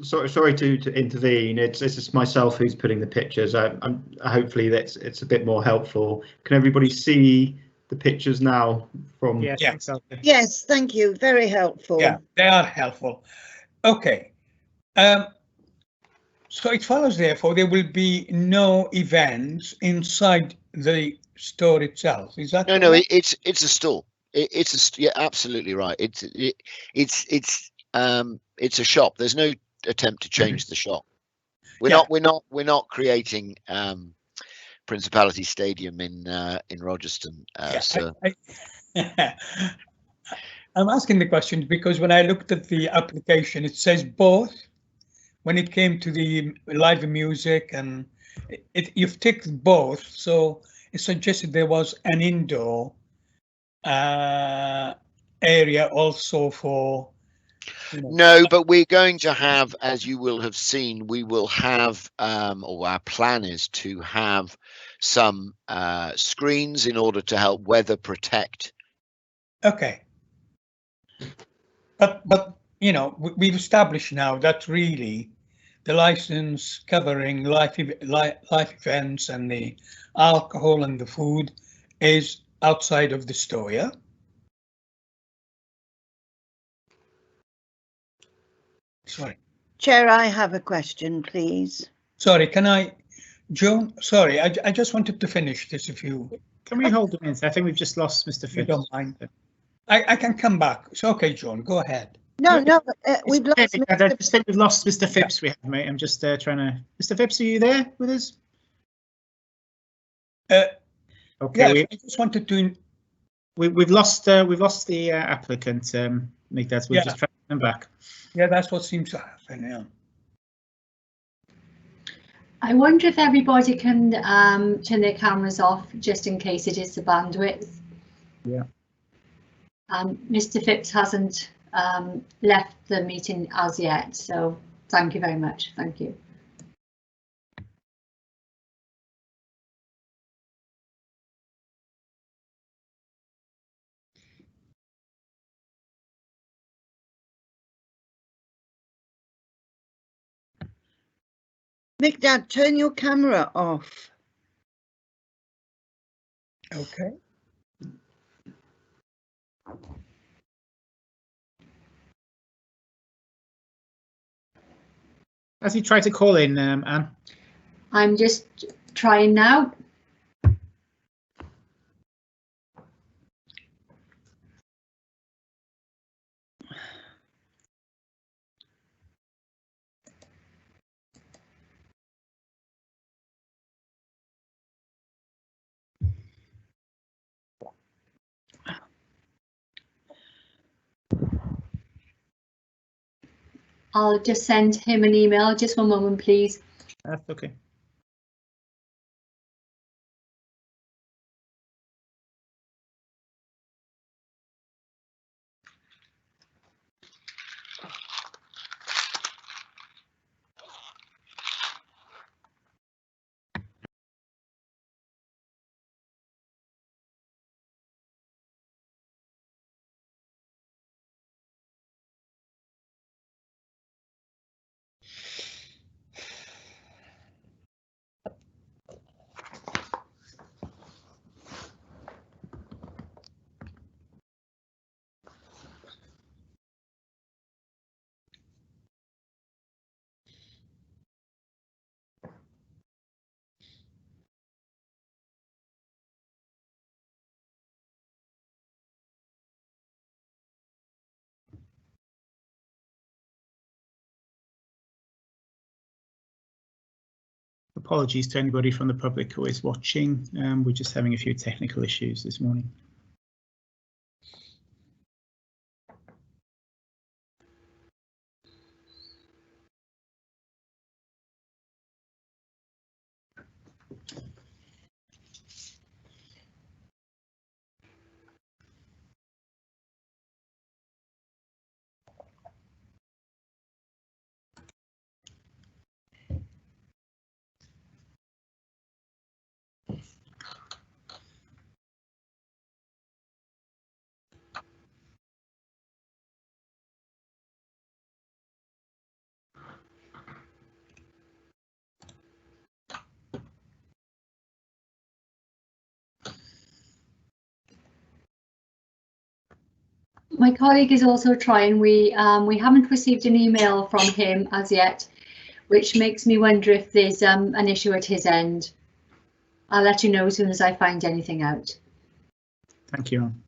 Sorry to intervene. It's just myself who's putting the pictures. Hopefully it's a bit more helpful. Can everybody see the pictures now from? Yes, Yeah. exactly. Yes, thank you. Very helpful. Yeah, they are helpful. Okay. So it follows, therefore, there will be no events inside the store itself. Is that No, correct? it's a store. Yeah, absolutely right. It's a shop. There's no attempt to change the shop. We're not creating Principality Stadium in Rogerstone. So I'm asking the question because when I looked at the application, it says both. When it came to the live music, and you've ticked both, so it suggested there was an indoor area also for. No, but we're going to have, as you will have seen, we will have, or our plan is to have some screens in order to help weather protect. Okay. But we've established now that really the license covering life events and the alcohol and the food is outside of the store, yeah? Sorry. Chair, I have a question, please. Sorry, can I, Joan? Sorry, I just wanted to finish this if you. Can we hold a minute? I think we've just lost Mr. You Phipps. don't mind. I can come back. It's okay, Joan, go ahead. No, we've lost. I just think we've lost Mr. Phipps. We have, mate. I'm just trying to. Mr. Phipps, are you there with us? Okay. Yeah, I just wanted to. We've lost the applicant, Migdad. We'll just try them back. Yeah, that's what seems to happen. Yeah. I wonder if everybody can turn their cameras off just in case it is the bandwidth. Yeah. Mr. Phipps hasn't left the meeting as yet, so thank you very much. Thank you. Migdad, turn your camera off. Okay. Has he tried to call in, Anne? I'm just trying now. I'll just send him an email. Just one moment, please. That's okay. Apologies to anybody from the public who is watching. We're just having a few technical issues this morning. My colleague is also trying. We haven't received an email from him as yet, which makes me wonder if there's an issue at his end. I'll let you know as soon as I find anything out. Thank you, Anne.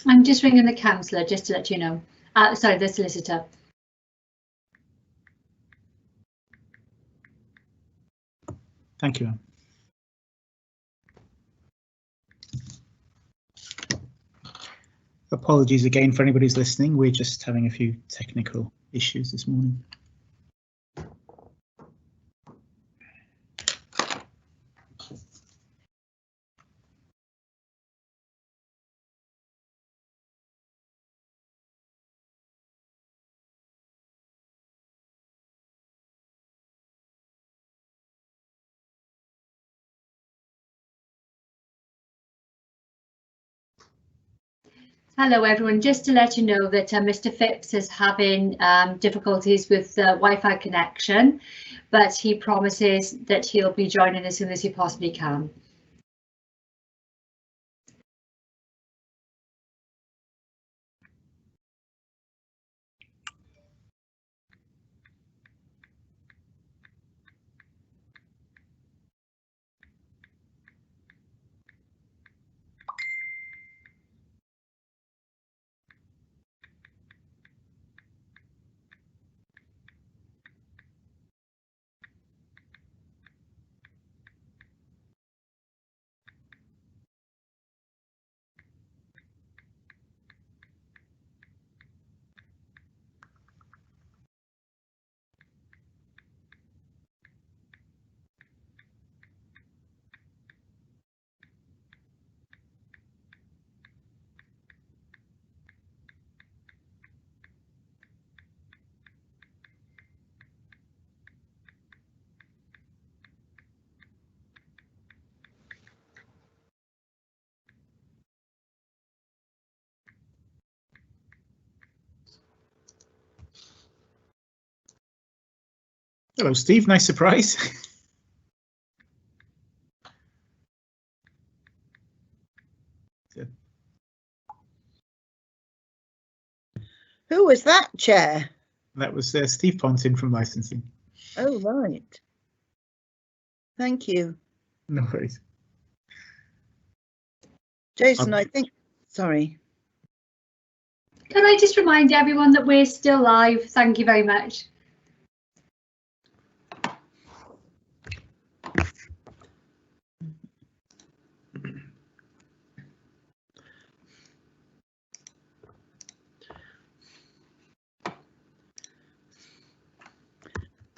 I'm just ringing the councillor just to let you know. Sorry, the solicitor. Thank you, Anne. Apologies again for anybody who's listening. We're just having a few technical issues this morning. Hello everyone, just to let you know that Mr. Phipps is having difficulties with the Wi-Fi connection, but he promises that he'll be joining as soon as he possibly can. Hello, Steve. Nice surprise. Who was that, Chair? That was Steve Pontin from licensing. Oh, right. Thank you. No worries. Jason, I think, sorry. Can I just remind everyone that we're still live? Thank you very much.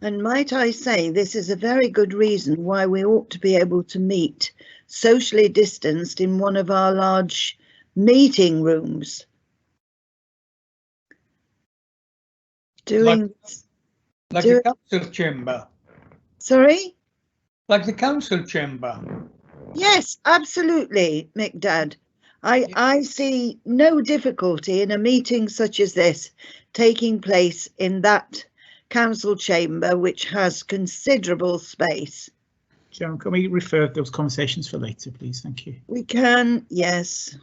And might I say, this is a very good reason why we ought to be able to meet socially distanced in one of our large meeting rooms. doing. Like the council chamber. Sorry? Like the council chamber. Yes, absolutely, McDad. I see no difficulty in a meeting such as this taking place in that council chamber, which has considerable space. Joan, can we refer those conversations for later, please? Thank you. We can, yes.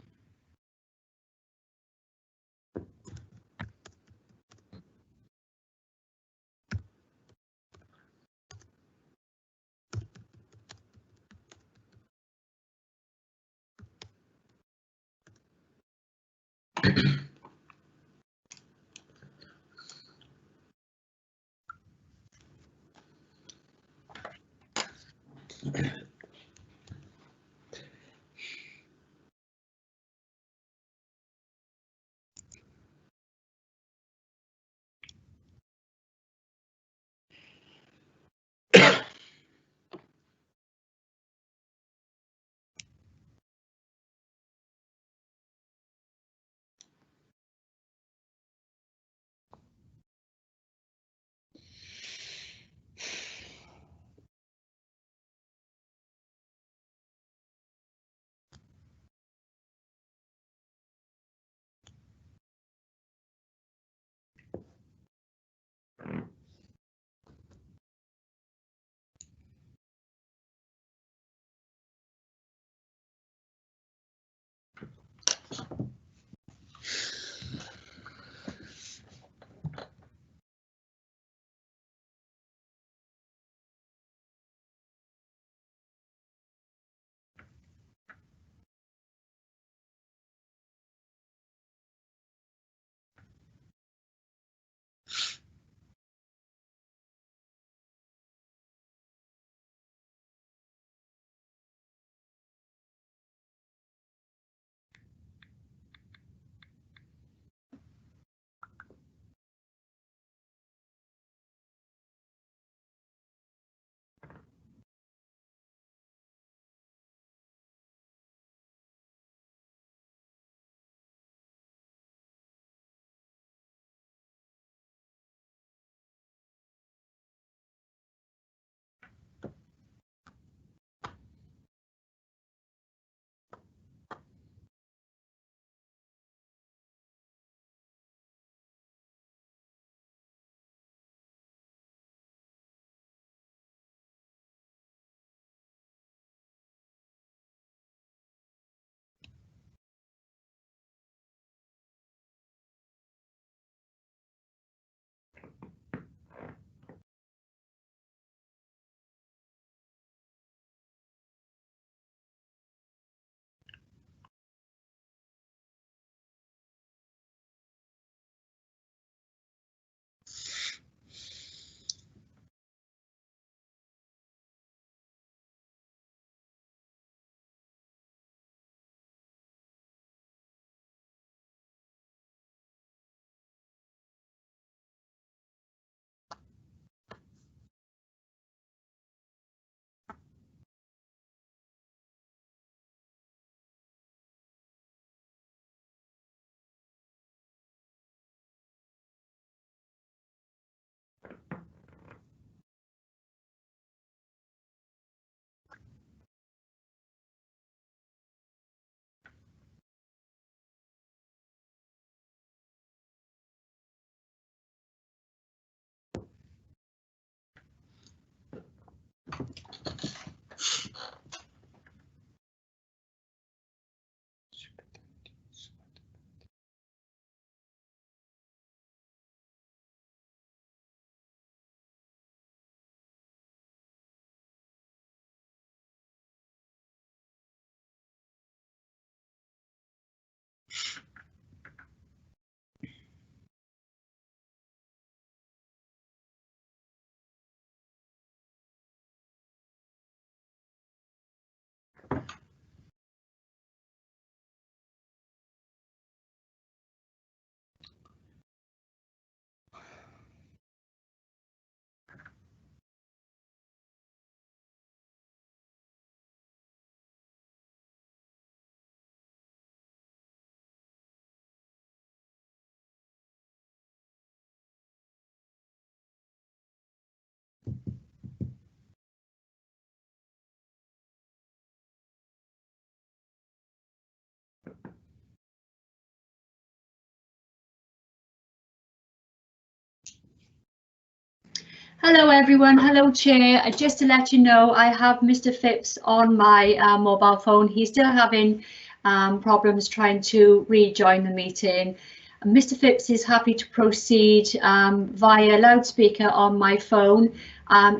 Hello everyone, hello Chair. Just to let you know, I have Mr. Phipps on my mobile phone. He's still having problems trying to rejoin the meeting. Mr. Phipps is happy to proceed via loudspeaker on my phone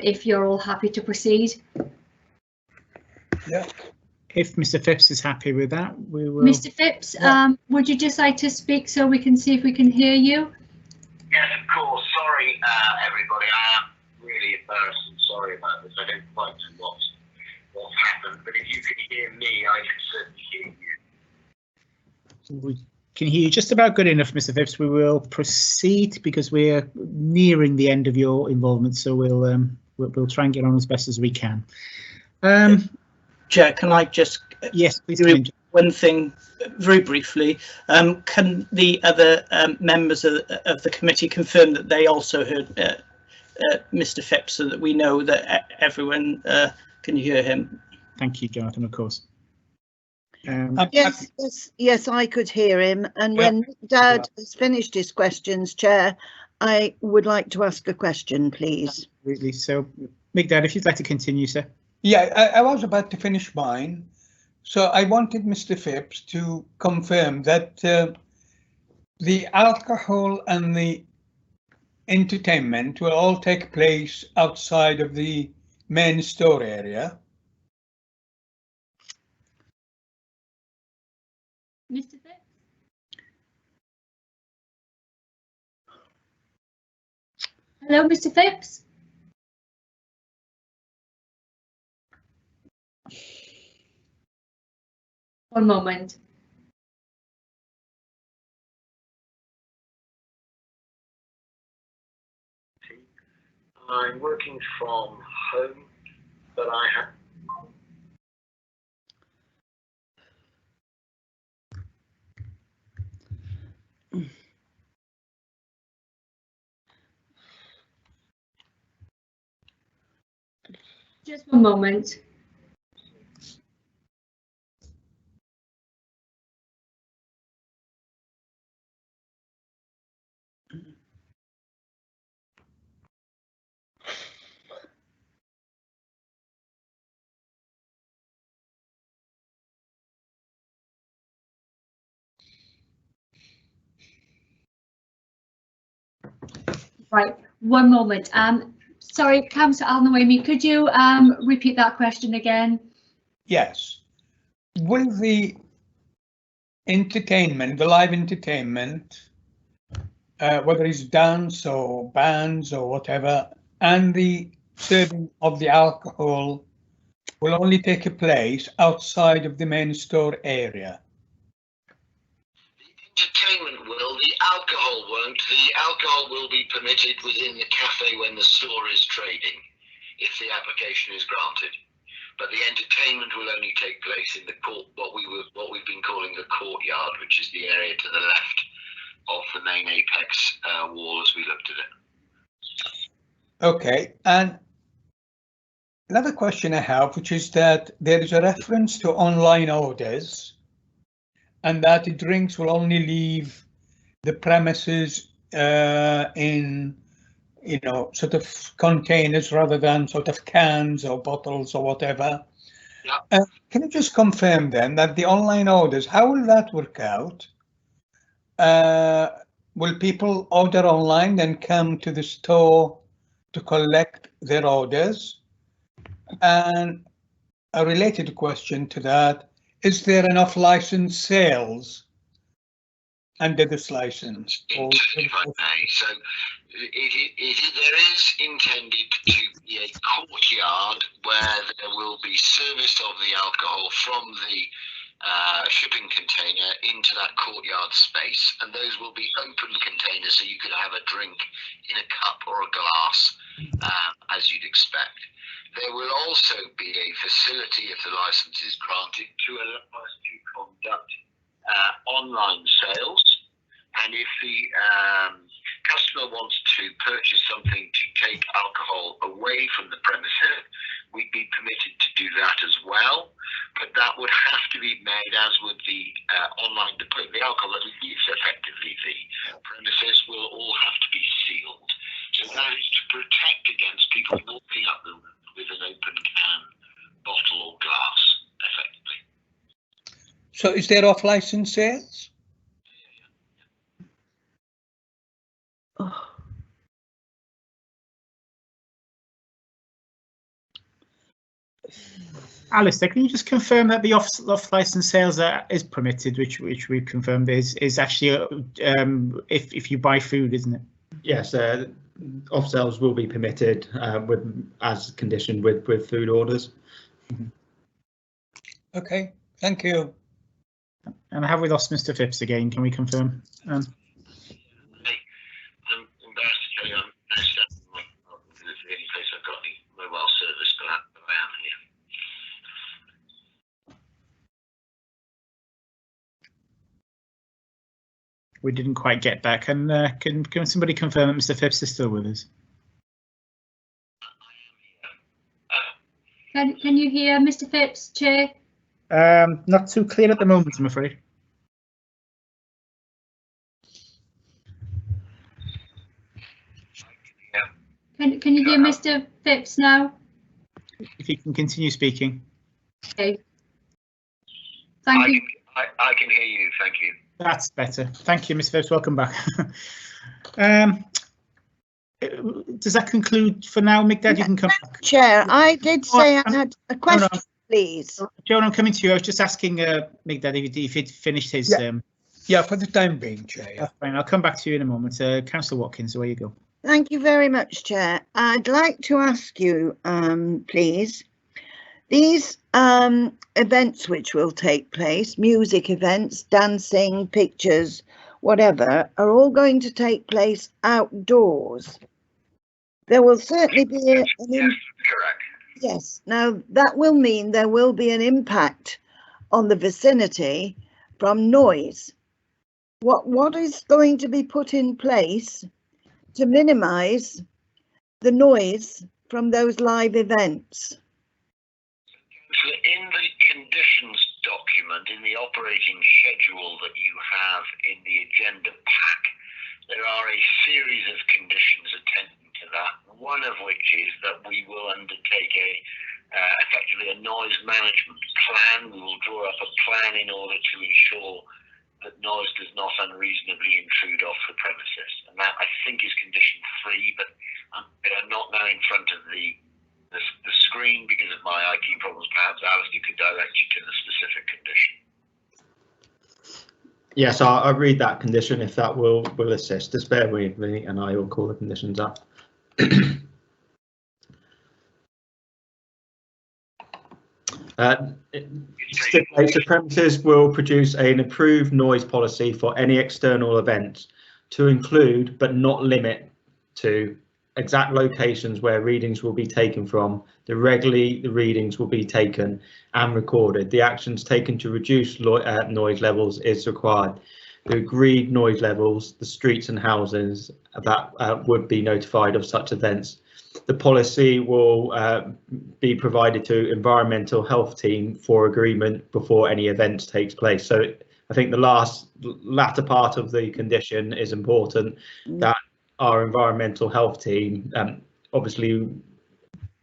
if you're all happy to proceed. Yeah. If Mr. Phipps is happy with that, we will. Mr. Phipps, would you just like to speak so we can see if we can hear you? Yes, of course. Sorry, everybody. I am really embarrassed and sorry about this. I don't quite know what's happened, but if you can hear me, I can certainly hear you. We can hear you just about good enough, Mr. Phipps. We will proceed because we're nearing the end of your involvement, so we'll try and get on as best as we can. Chair, can I just yes, please do one thing very briefly? Can the other members of the committee confirm that they also heard Mr. Phipps, so that we know that everyone can hear him? Thank you, Jonathan, of course. Yes, I could hear him. And when Dad has finished his questions, Chair, I would like to ask a question, please. Absolutely. So, Dad, if you'd like to continue, sir. Yeah, I was about to finish mine. So I wanted Mr. Phipps to confirm that the alcohol and the entertainment will all take place outside of the main store area. Mr. Phipps? Hello, Mr. Phipps? One moment. I'm working from home, but I have. Just one moment. Right, one moment. Sorry, Councillor Alnoemi, could you repeat that question again? Yes. Will the entertainment, the live entertainment, whether it's dance or bands or whatever, and the serving of the alcohol will only take place outside of the main store area? Entertainment will, the alcohol won't. The alcohol will be permitted within the cafe when the store is trading, if the application is granted. But the entertainment will only take place in the court, what we've been calling the courtyard, which is the area to the left of the main apex wall as we looked at it. Okay, and another question I have, which is that there is a reference to online orders, and that the drinks will only leave the premises in, you know, sort of containers rather than sort of cans or bottles or whatever. Yeah. Can you just confirm then that the online orders, how will that work out? Will people order online then come to the store to collect their orders? And a related question to that, is there enough licensed sales under this license? If I may, so there is intended to be a courtyard where there will be service of the alcohol from the shipping container into that courtyard space, and those will be open containers, so you could have a drink in a cup or a glass, as you'd expect. There will also be a facility, if the license is granted, to allow us to conduct online sales, and if the customer wants to purchase something to take alcohol away away from the premises, we'd be permitted to do that as well. But that would have to be made, as would the online depot. The alcohol that is effectively the premises will all have to be sealed. So that is to protect against people walking up them with an open can, bottle or glass, effectively. So is there off-license sales? Oh. Alistair, can you just confirm that the off-license sales is permitted, which we've confirmed is actually if you buy food, isn't it? Yes, off sales will be permitted as conditioned with food orders. Okay, thank you. And have we lost Mr. Phipps again? Can we confirm? I'm embarrassed to tell you, I'm now standing in my garden because it's the only place I've got any mobile service, but I am here. We didn't quite get that. Can somebody confirm that Mr. Phipps is still with us? Can you hear Mr. Phipps, Chair? Not too clear at the moment, I'm afraid. Can you hear Mr. Phipps now? If you can continue speaking. Okay. Thank you. I can hear you. Thank you. That's better. Thank you, Mr. Phipps. Welcome back. Does that conclude for now, Mick Dad? You can come back. Chair, I did say I had a question, please. Joan, I'm coming to you. I was just asking Mick Dad if he'd finished his. Yeah, for the time being, Chair. Yeah. Fine. I'll come back to you in a moment. Councillor Watkins, away you go. Thank you very much, Chair. I'd like to ask you, please, these events which will take place, music events, dancing, pictures, whatever, are all going to take place outdoors. There will certainly be yes, correct. Yes. Now that will mean there will be an impact on the vicinity from noise. What is going to be put in place to minimise the noise from those live events? So in the conditions document, in the operating schedule that you have in the agenda pack, there are a series of conditions attending to that, one of which is that we will undertake effectively a noise management plan. We will draw up a plan in order to ensure that noise does not unreasonably intrude off the premises. And that, I think, is condition 3, but I'm not now in front of the screen because of my IT problems. Perhaps Alistair could direct you to the specific condition. Yes, I'll read that condition if that will assist. Just bear with me and I will call the conditions up. Stipulates the premises will produce an approved noise policy for any external events to include but not limit to exact locations where readings will be taken from, the readings will be taken and recorded. The actions taken to reduce noise levels is required. The agreed noise levels, the streets and houses that would be notified of such events. The policy will be provided to environmental health team for agreement before any events takes place. So I think the latter part of the condition is important, that our environmental health team obviously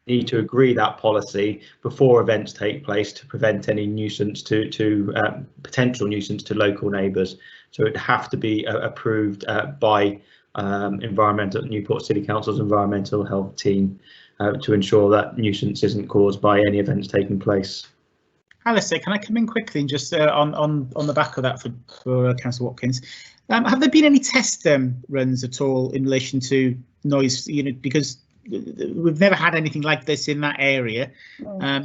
need to agree that policy before events take place to prevent any nuisance to potential nuisance to local neighbours. So it'd have to be approved by Newport City Council's environmental health team to ensure that nuisance isn't caused by any events taking place. Alistair, can I come in quickly and just on the back of that for Councillor Watkins? Have there been any test runs at all in relation to noise? You know, because we've never had anything like this in that area.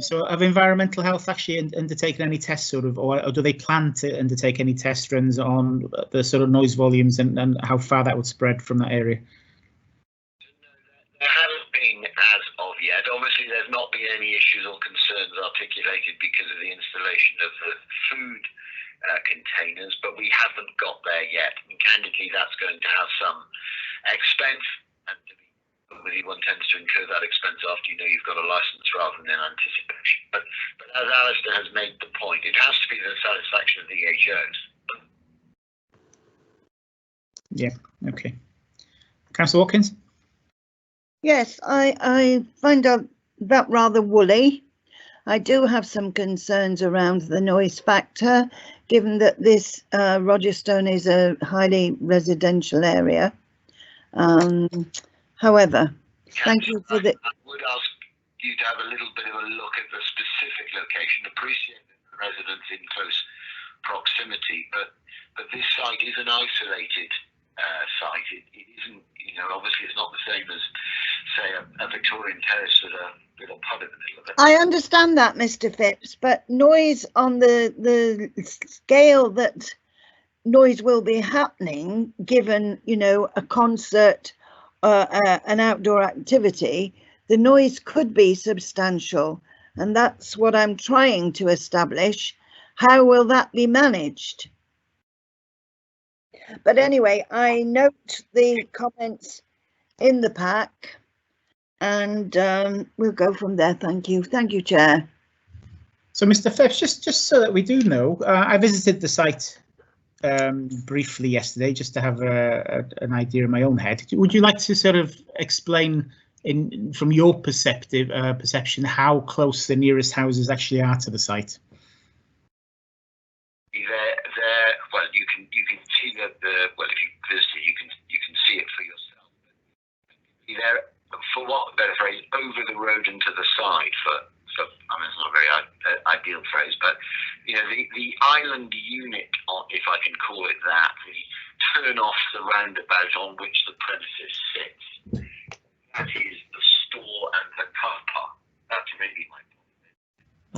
So have environmental health actually undertaken any tests, sort of, or do they plan to undertake any test runs on the sort of noise volumes and how far that would spread from that area? There haven't been as of yet. Obviously, there's not been any issues or concerns articulated because of the installation of the food containers, but we haven't got there yet. And candidly, that's going to have some expense and to be one tends to incur that expense after you know you've got a license rather than in anticipation. But as Alistair has made the point, it has to be the satisfaction of the HOs. Yeah, okay. Councillor Watkins? Yes, I find that rather woolly. I do have some concerns around the noise factor, given that this Rogerstone is a highly residential area. However, thank you for the... I would ask you to have a little bit of a look at the specific location. Appreciate the residents in close proximity, but this site is an isolated site. It isn't, you know, obviously it's not the same as, say, a Victorian terrace with a little pub in the middle of it. I understand that, Mr. Phipps, but noise on the scale that noise will be happening, given, you know, a concert, an outdoor activity, the noise could be substantial, and that's what I'm trying to establish. How will that be managed? But anyway, I note the comments in the pack, and we'll go from there. Thank you. Thank you, Chair. So, Mr. Phipps, just so that we do know, I visited the site briefly yesterday, just to have an idea in my own head. Would you like to sort of explain, from your perception, how close the nearest houses actually are to the site? Well, you can see that well, if you visit, you can see it for yourself. They're, for what better phrase, over the road and to the side. For I mean, it's not a very ideal phrase, but you know, the island unit, if I can call it that, the turn off the roundabout on which the premises sits. That is the store and the car park. That's really my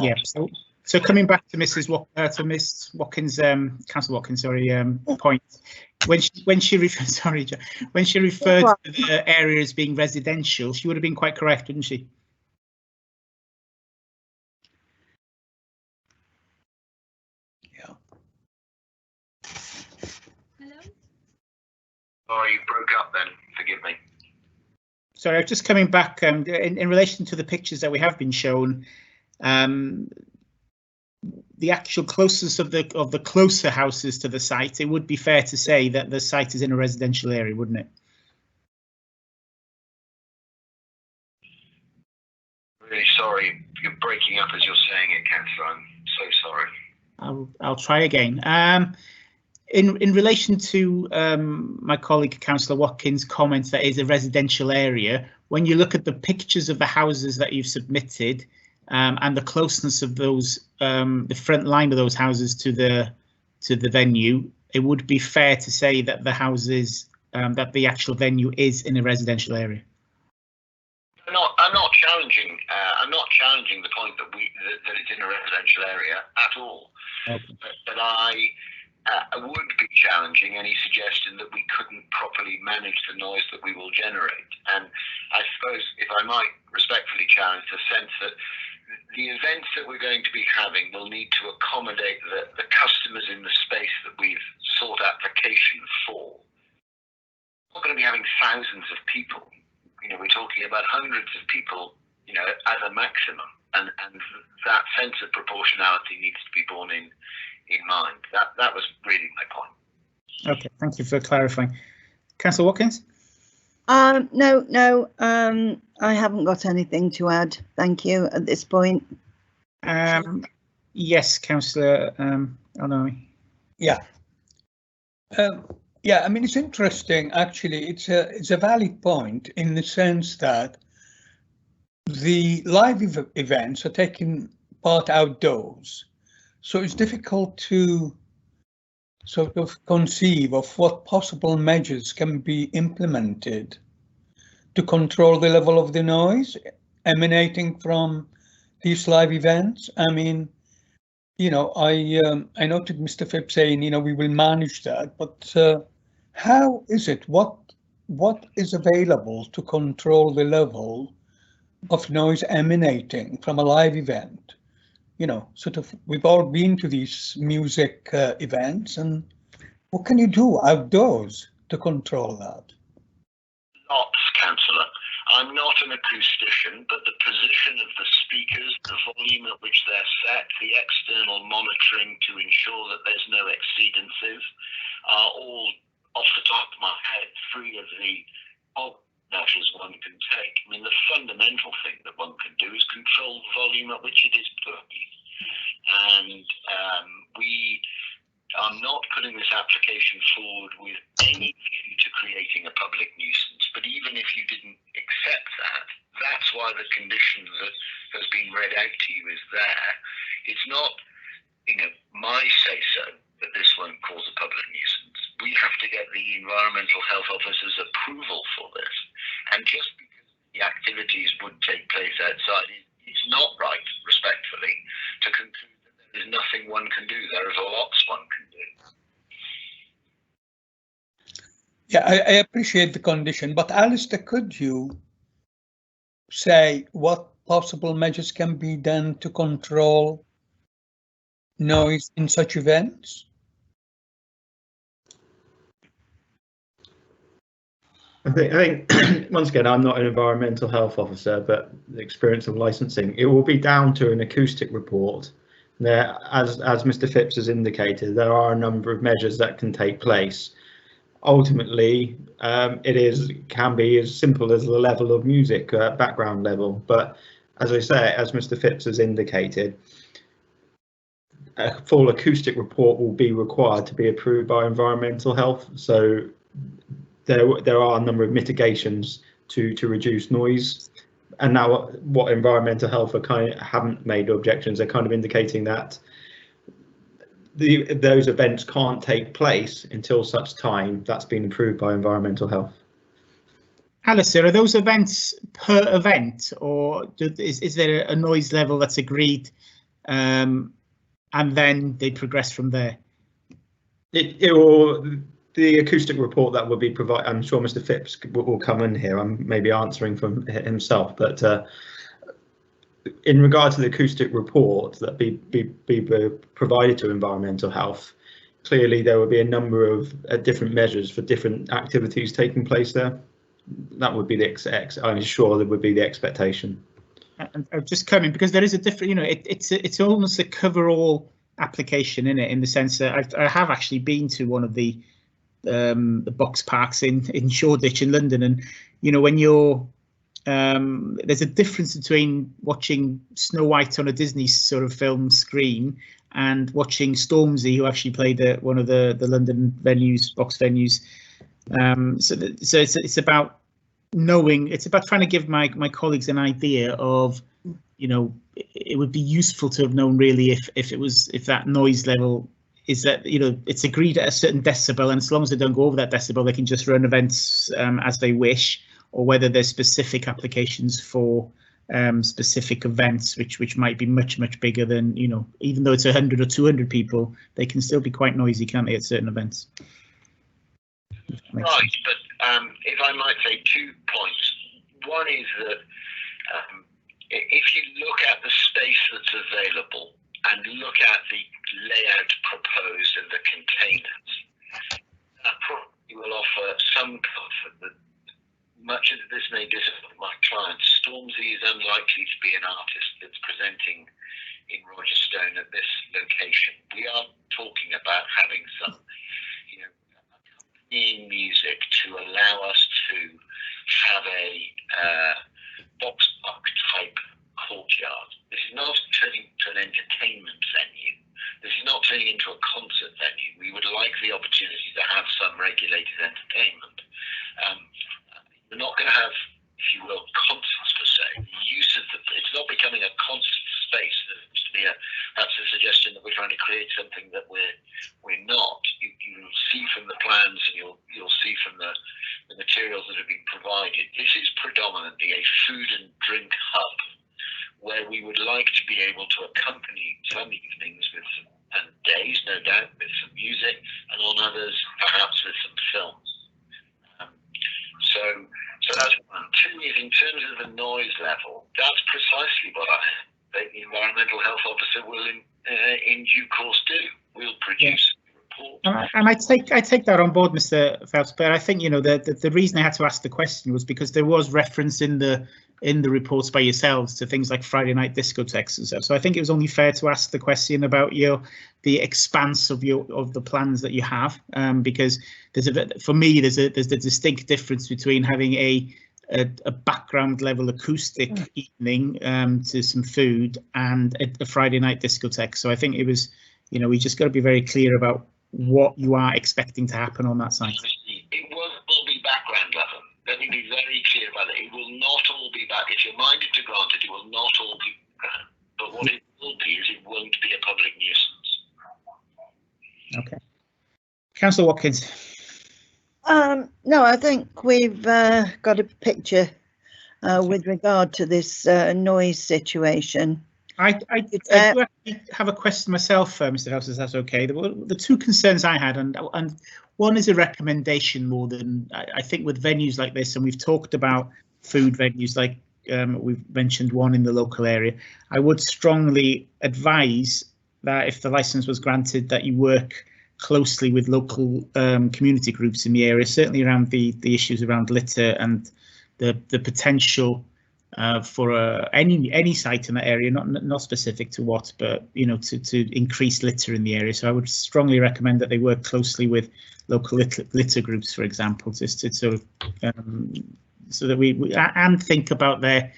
point. Yeah. So coming back to Miss Watkins, Councillor Watkins, sorry, point. When she referred, sorry, John, when she referred to the area as being residential, she would have been quite correct, wouldn't she? Yeah. Hello? Oh, you broke up then. Forgive me. Sorry, I'm just coming back in relation to the pictures that we have been shown. The actual closest of the closer houses to the site, it would be fair to say that the site is in a residential area, wouldn't it? Really sorry, you're breaking up as you're saying it, Councillor. I'm so sorry. I'll try again. In relation to my colleague Councillor Watkins' comments that is a residential area, when you look at the pictures of the houses that you've submitted, and the closeness of those, the front line of those houses to the venue, it would be fair to say that the houses, that the actual venue is in a residential area. I'm not challenging. I'm not challenging the point that that it's in a residential area at all. Okay. But I would be challenging any suggestion that we couldn't properly manage the noise that we will generate. And I suppose, if I might respectfully challenge the sense that the events that we're going to be having will need to accommodate the customers in the space that we've sought application for. We're not going to be having thousands of people. You know, we're talking about hundreds of people, you know, as a maximum, and that sense of proportionality needs to be borne in mind. That was really my point. Okay, thank you for clarifying. Councillor Watkins? No, I haven't got anything to add. Thank you at this point. Yes, Councillor Alnomi. Yeah. Yeah, I mean, it's interesting, actually. It's a valid point in the sense that the live events are taking part outdoors. So it's difficult to sort of conceive of what possible measures can be implemented to control the level of the noise emanating from these live events. I mean, you know, I noted Mr. Phipps saying, you know, we will manage that, but how is it? What is available to control the level of noise emanating from a live event? You know, sort of, we've all been to these music events, and what can you do outdoors to control that? Lots, Councillor. I'm not an acoustician, but the position of the speakers, the volume at which they're set, the external monitoring to ensure that there's no exceedances are all, off the top of my head, free of the measures one can take. I mean, the fundamental thing that one can do is control the volume at which it is played. And we are not putting this application forward with any view to creating a public nuisance. But even if you didn't accept that, that's why the condition that has been read out to you is there. It's not, my say-so that this won't cause a public nuisance. We have to get the environmental health officer's approval for this. And just because the activities would take place outside, it's not right, respectfully, to conclude that there is nothing one can do. There is lots one can do. Yeah, I appreciate the condition, but Alistair, could you say what possible measures can be done to control noise in such events? I think once again, I'm not an environmental health officer, but the experience of licensing, it will be down to an acoustic report. There, as Mr. Phipps has indicated, there are a number of measures that can take place. Ultimately, it can be as simple as the level of music, background level. But as I say, as Mr. Phipps has indicated, a full acoustic report will be required to be approved by environmental health. So there are a number of mitigations to reduce noise. And now what environmental health haven't made objections, they're kind of indicating that those events can't take place until such time that's been approved by environmental health. Alistair, are those events per event, or is there a noise level that's agreed and then they progress from there? The acoustic report that will be provided, I'm sure Mr. Phipps will come in here. I'm maybe answering from himself, but in regard to the acoustic report that be provided to environmental health, clearly there will be a number of different measures for different activities taking place there. That would be I'm sure there would be the expectation. And just coming, because there is a different, it's almost a cover-all application in it, in the sense that I have actually been to one of the box parks in Shoreditch in London, and when you're there's a difference between watching Snow White on a Disney sort of film screen and watching Stormzy, who actually played at one of the London venues, box venues. So it's about knowing, it's about trying to give my colleagues an idea of, it would be useful to have known really if that noise level is that, it's agreed at a certain decibel, and as long as they don't go over that decibel, they can just run events as they wish, or whether there's specific applications for specific events which might be much bigger than, even though it's 100 or 200 people, they can still be quite noisy, can't they, at certain events? Right, sense. But if I might say 2 points. One is that if you look at the space that's available and look at the layout proposed and the containers, that probably will offer some comfort that much of this may disappoint my clients. Stormzy is unlikely to be an artist that's presenting in Rogerstone at this location. We are talking about having some, accompanying music to allow us to have a box park type courtyard. This is not turning to an entertainment venue. This is not turning into a concert venue. We would like the opportunity to have some regulated entertainment. We're not going to have, if you will, concerts per se. The use of it's not becoming a concert space. There seems to be that's a suggestion that we're trying to create something that we're not. You'll see from the plans, and you'll see from the materials that have been provided. This is predominantly a food and drink hub, where we would like to be able to accompany some evenings with some, and days, no doubt, with some music, and on others, perhaps with some films. So that's one. 2 is, in terms of the noise level, that's precisely what the environmental health officer will in due course do. We'll produce a report. And I take that on board, Mr. Phelps, but I think, you know, the reason I had to ask the question was because there was reference in the reports by yourselves to things like Friday night discotheques and stuff. So I think it was only fair to ask the question about the expanse of the plans that you have, because for me there's a distinct difference between having a background level acoustic evening to some food and a Friday night discotheque. So I think it was, you know, we just got to be very clear about what you are expecting to happen on that site. It won't all be background level. Let me be very clear about it. It will not all be back. If you're minded to grant it, it will not all be background. But what it will be is it won't be a public nuisance. Okay. Councillor Watkins. No, I think we've got a picture with regard to this noise situation. I do actually have a question myself, Mr. House, if that's okay. The two concerns I had, and one is a recommendation more than, I think with venues like this, and we've talked about food venues like we've mentioned one in the local area, I would strongly advise that if the licence was granted, that you work closely with local community groups in the area, certainly around the issues around litter and the potential for any site in that area, not specific to what, but you know, to increase litter in the area. So I would strongly recommend that they work closely with local litter groups, for example, just to sort of so that we and think about their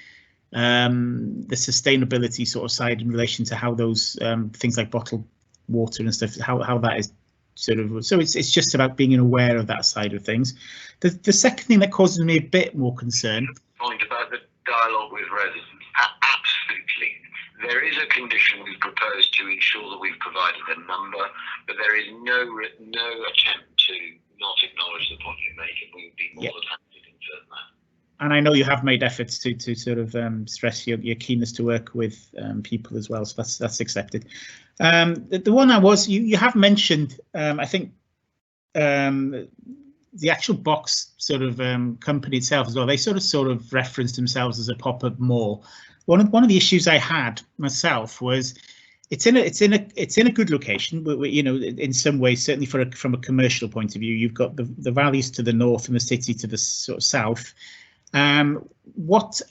the sustainability sort of side in relation to how those things like bottled water and stuff, how that is sort of, so it's just about being aware of that side of things. The second thing that causes me a bit more concern. Point about the dialogue with residents. Absolutely. There is a condition we've proposed to ensure that we've provided a number, but there is no attempt to not acknowledge the point you make, and we would be more than happy to confirm that. And I know you have made efforts to sort of stress your keenness to work with people as well, so that's accepted. The one you have mentioned, I think the actual box sort of company itself as well. They sort of referenced themselves as a pop-up mall. One of the issues I had myself was it's in a good location, but you know, in some ways, certainly from a commercial point of view, you've got the valleys to the north and the city to the sort of south. What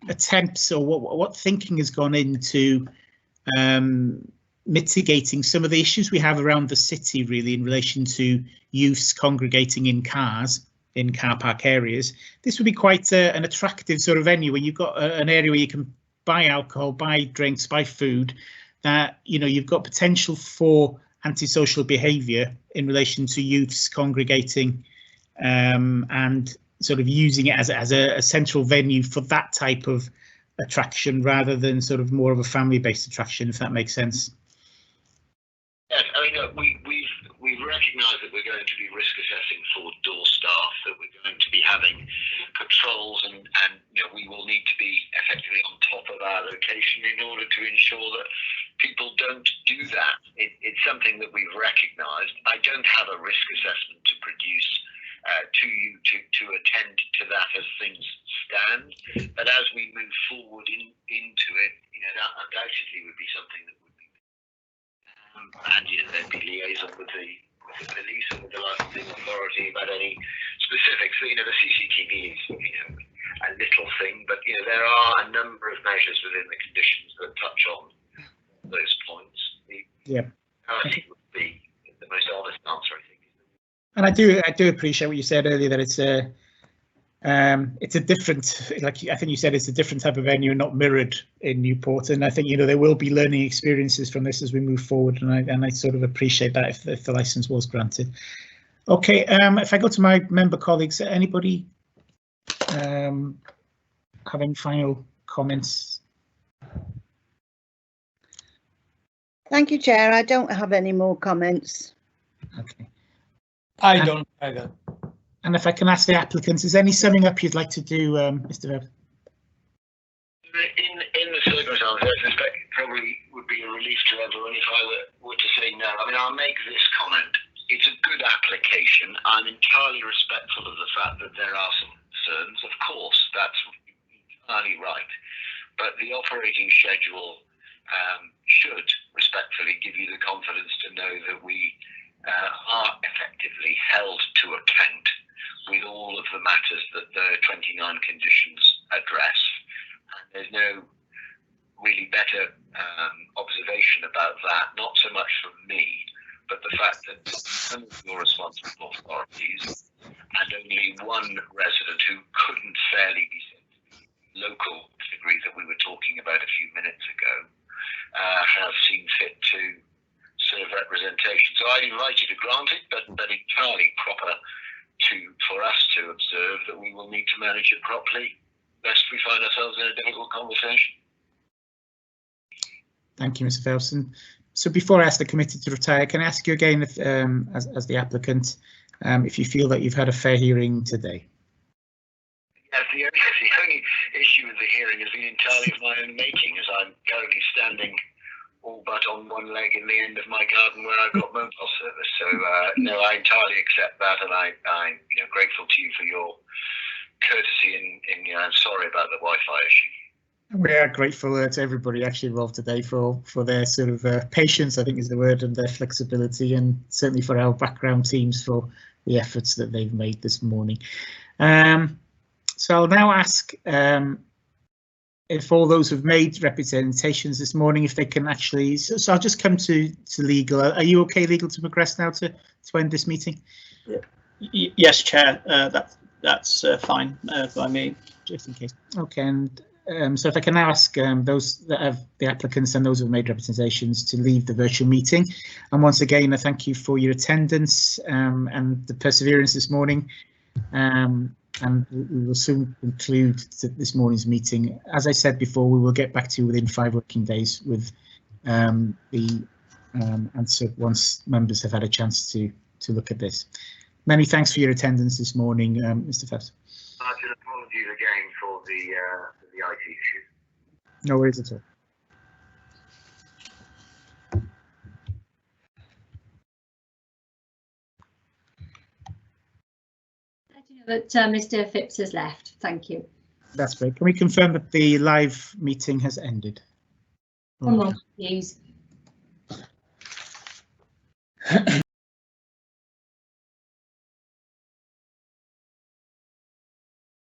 attempts or what thinking has gone into mitigating some of the issues we have around the city, really, in relation to youths congregating in cars in car park areas? This would be quite an attractive sort of venue where you've got an area where you can buy alcohol, buy drinks, buy food, that, you know, you've got potential for antisocial behaviour in relation to youths congregating and sort of using it as a central venue for that type of attraction rather than sort of more of a family-based attraction, if that makes sense. Yes, I mean, we've recognised that we're going to be risk assessing for door staff, that we're going to be having patrols, and you know, we will need to be effectively on top of our location in order to ensure that people don't do that. It's something that we've recognised. I don't have a risk assessment to produce to you to attend to that as things stand, but as we move forward into it, you know, that undoubtedly would be something that would be, and you know, there'd be liaison with the police and with the licensing authority about any specifics. You know, the CCTV is, you know, a little thing, but you know, there are a number of measures within the conditions that touch on those points. I think would be the most honest answer, I think. And I do appreciate what you said earlier, that it's a different, like I think you said, it's a different type of venue, not mirrored in Newport. And I think, you know, there will be learning experiences from this as we move forward, and I sort of appreciate that if the license was granted. Okay, if I go to my member colleagues, anybody have any final comments? Thank you, Chair. I don't have any more comments. Okay. I don't either. And if I can ask the applicants, is there any summing up you'd like to do, Mr. Webb? In the circumstances, I suspect it probably would be a relief to everyone if I were to say no. I mean, I'll make this comment. It's a good application. I'm entirely respectful of the fact that there are some concerns. Of course, that's entirely right. But the operating schedule should respectfully give you the confidence to know that we are effectively held to account with all of the matters that the 29 conditions address. And there's no really better observation about that, not so much from me, but the fact that some of your responsible authorities and only one resident who couldn't fairly be said to be local degree that we were talking about a few minutes ago have seen fit to serve representation. So I invite you to grant it, but entirely proper for us to observe that we will need to manage it properly lest we find ourselves in a difficult conversation. Thank you, Mr. Phelpson. So before I ask the committee to retire, can I ask you again, if, as the applicant, if you feel that you've had a fair hearing today? Yes, the only issue with the hearing has been entirely of my own making, as I'm currently standing all but on one leg in the end of my garden where I've got mobile service. So no, I entirely accept that, and I'm grateful to you for your courtesy, and I'm sorry about the Wi-Fi issue. We are grateful to everybody actually involved today for their sort of patience, I think is the word, and their flexibility, and certainly for our background teams for the efforts that they've made this morning. So I'll now ask if all those who've made representations this morning, if they can actually, so I'll just come to legal. Are you okay, legal, to progress now to end this meeting? Yes, Chair, that's fine by me. Just in case. Okay, and so if I can now ask those that have the applicants and those who have made representations to leave the virtual meeting. And once again, I thank you for your attendance and the perseverance this morning. And we will soon conclude this morning's meeting. As I said before, we will get back to you within 5 working days with the answer once members have had a chance to look at this. Many thanks for your attendance this morning, Mr. Phelps. Apologies again for the IT issue. No worries at all. That Mr. Phipps has left. Thank you. That's great. Can we confirm that the live meeting has ended? One more, please.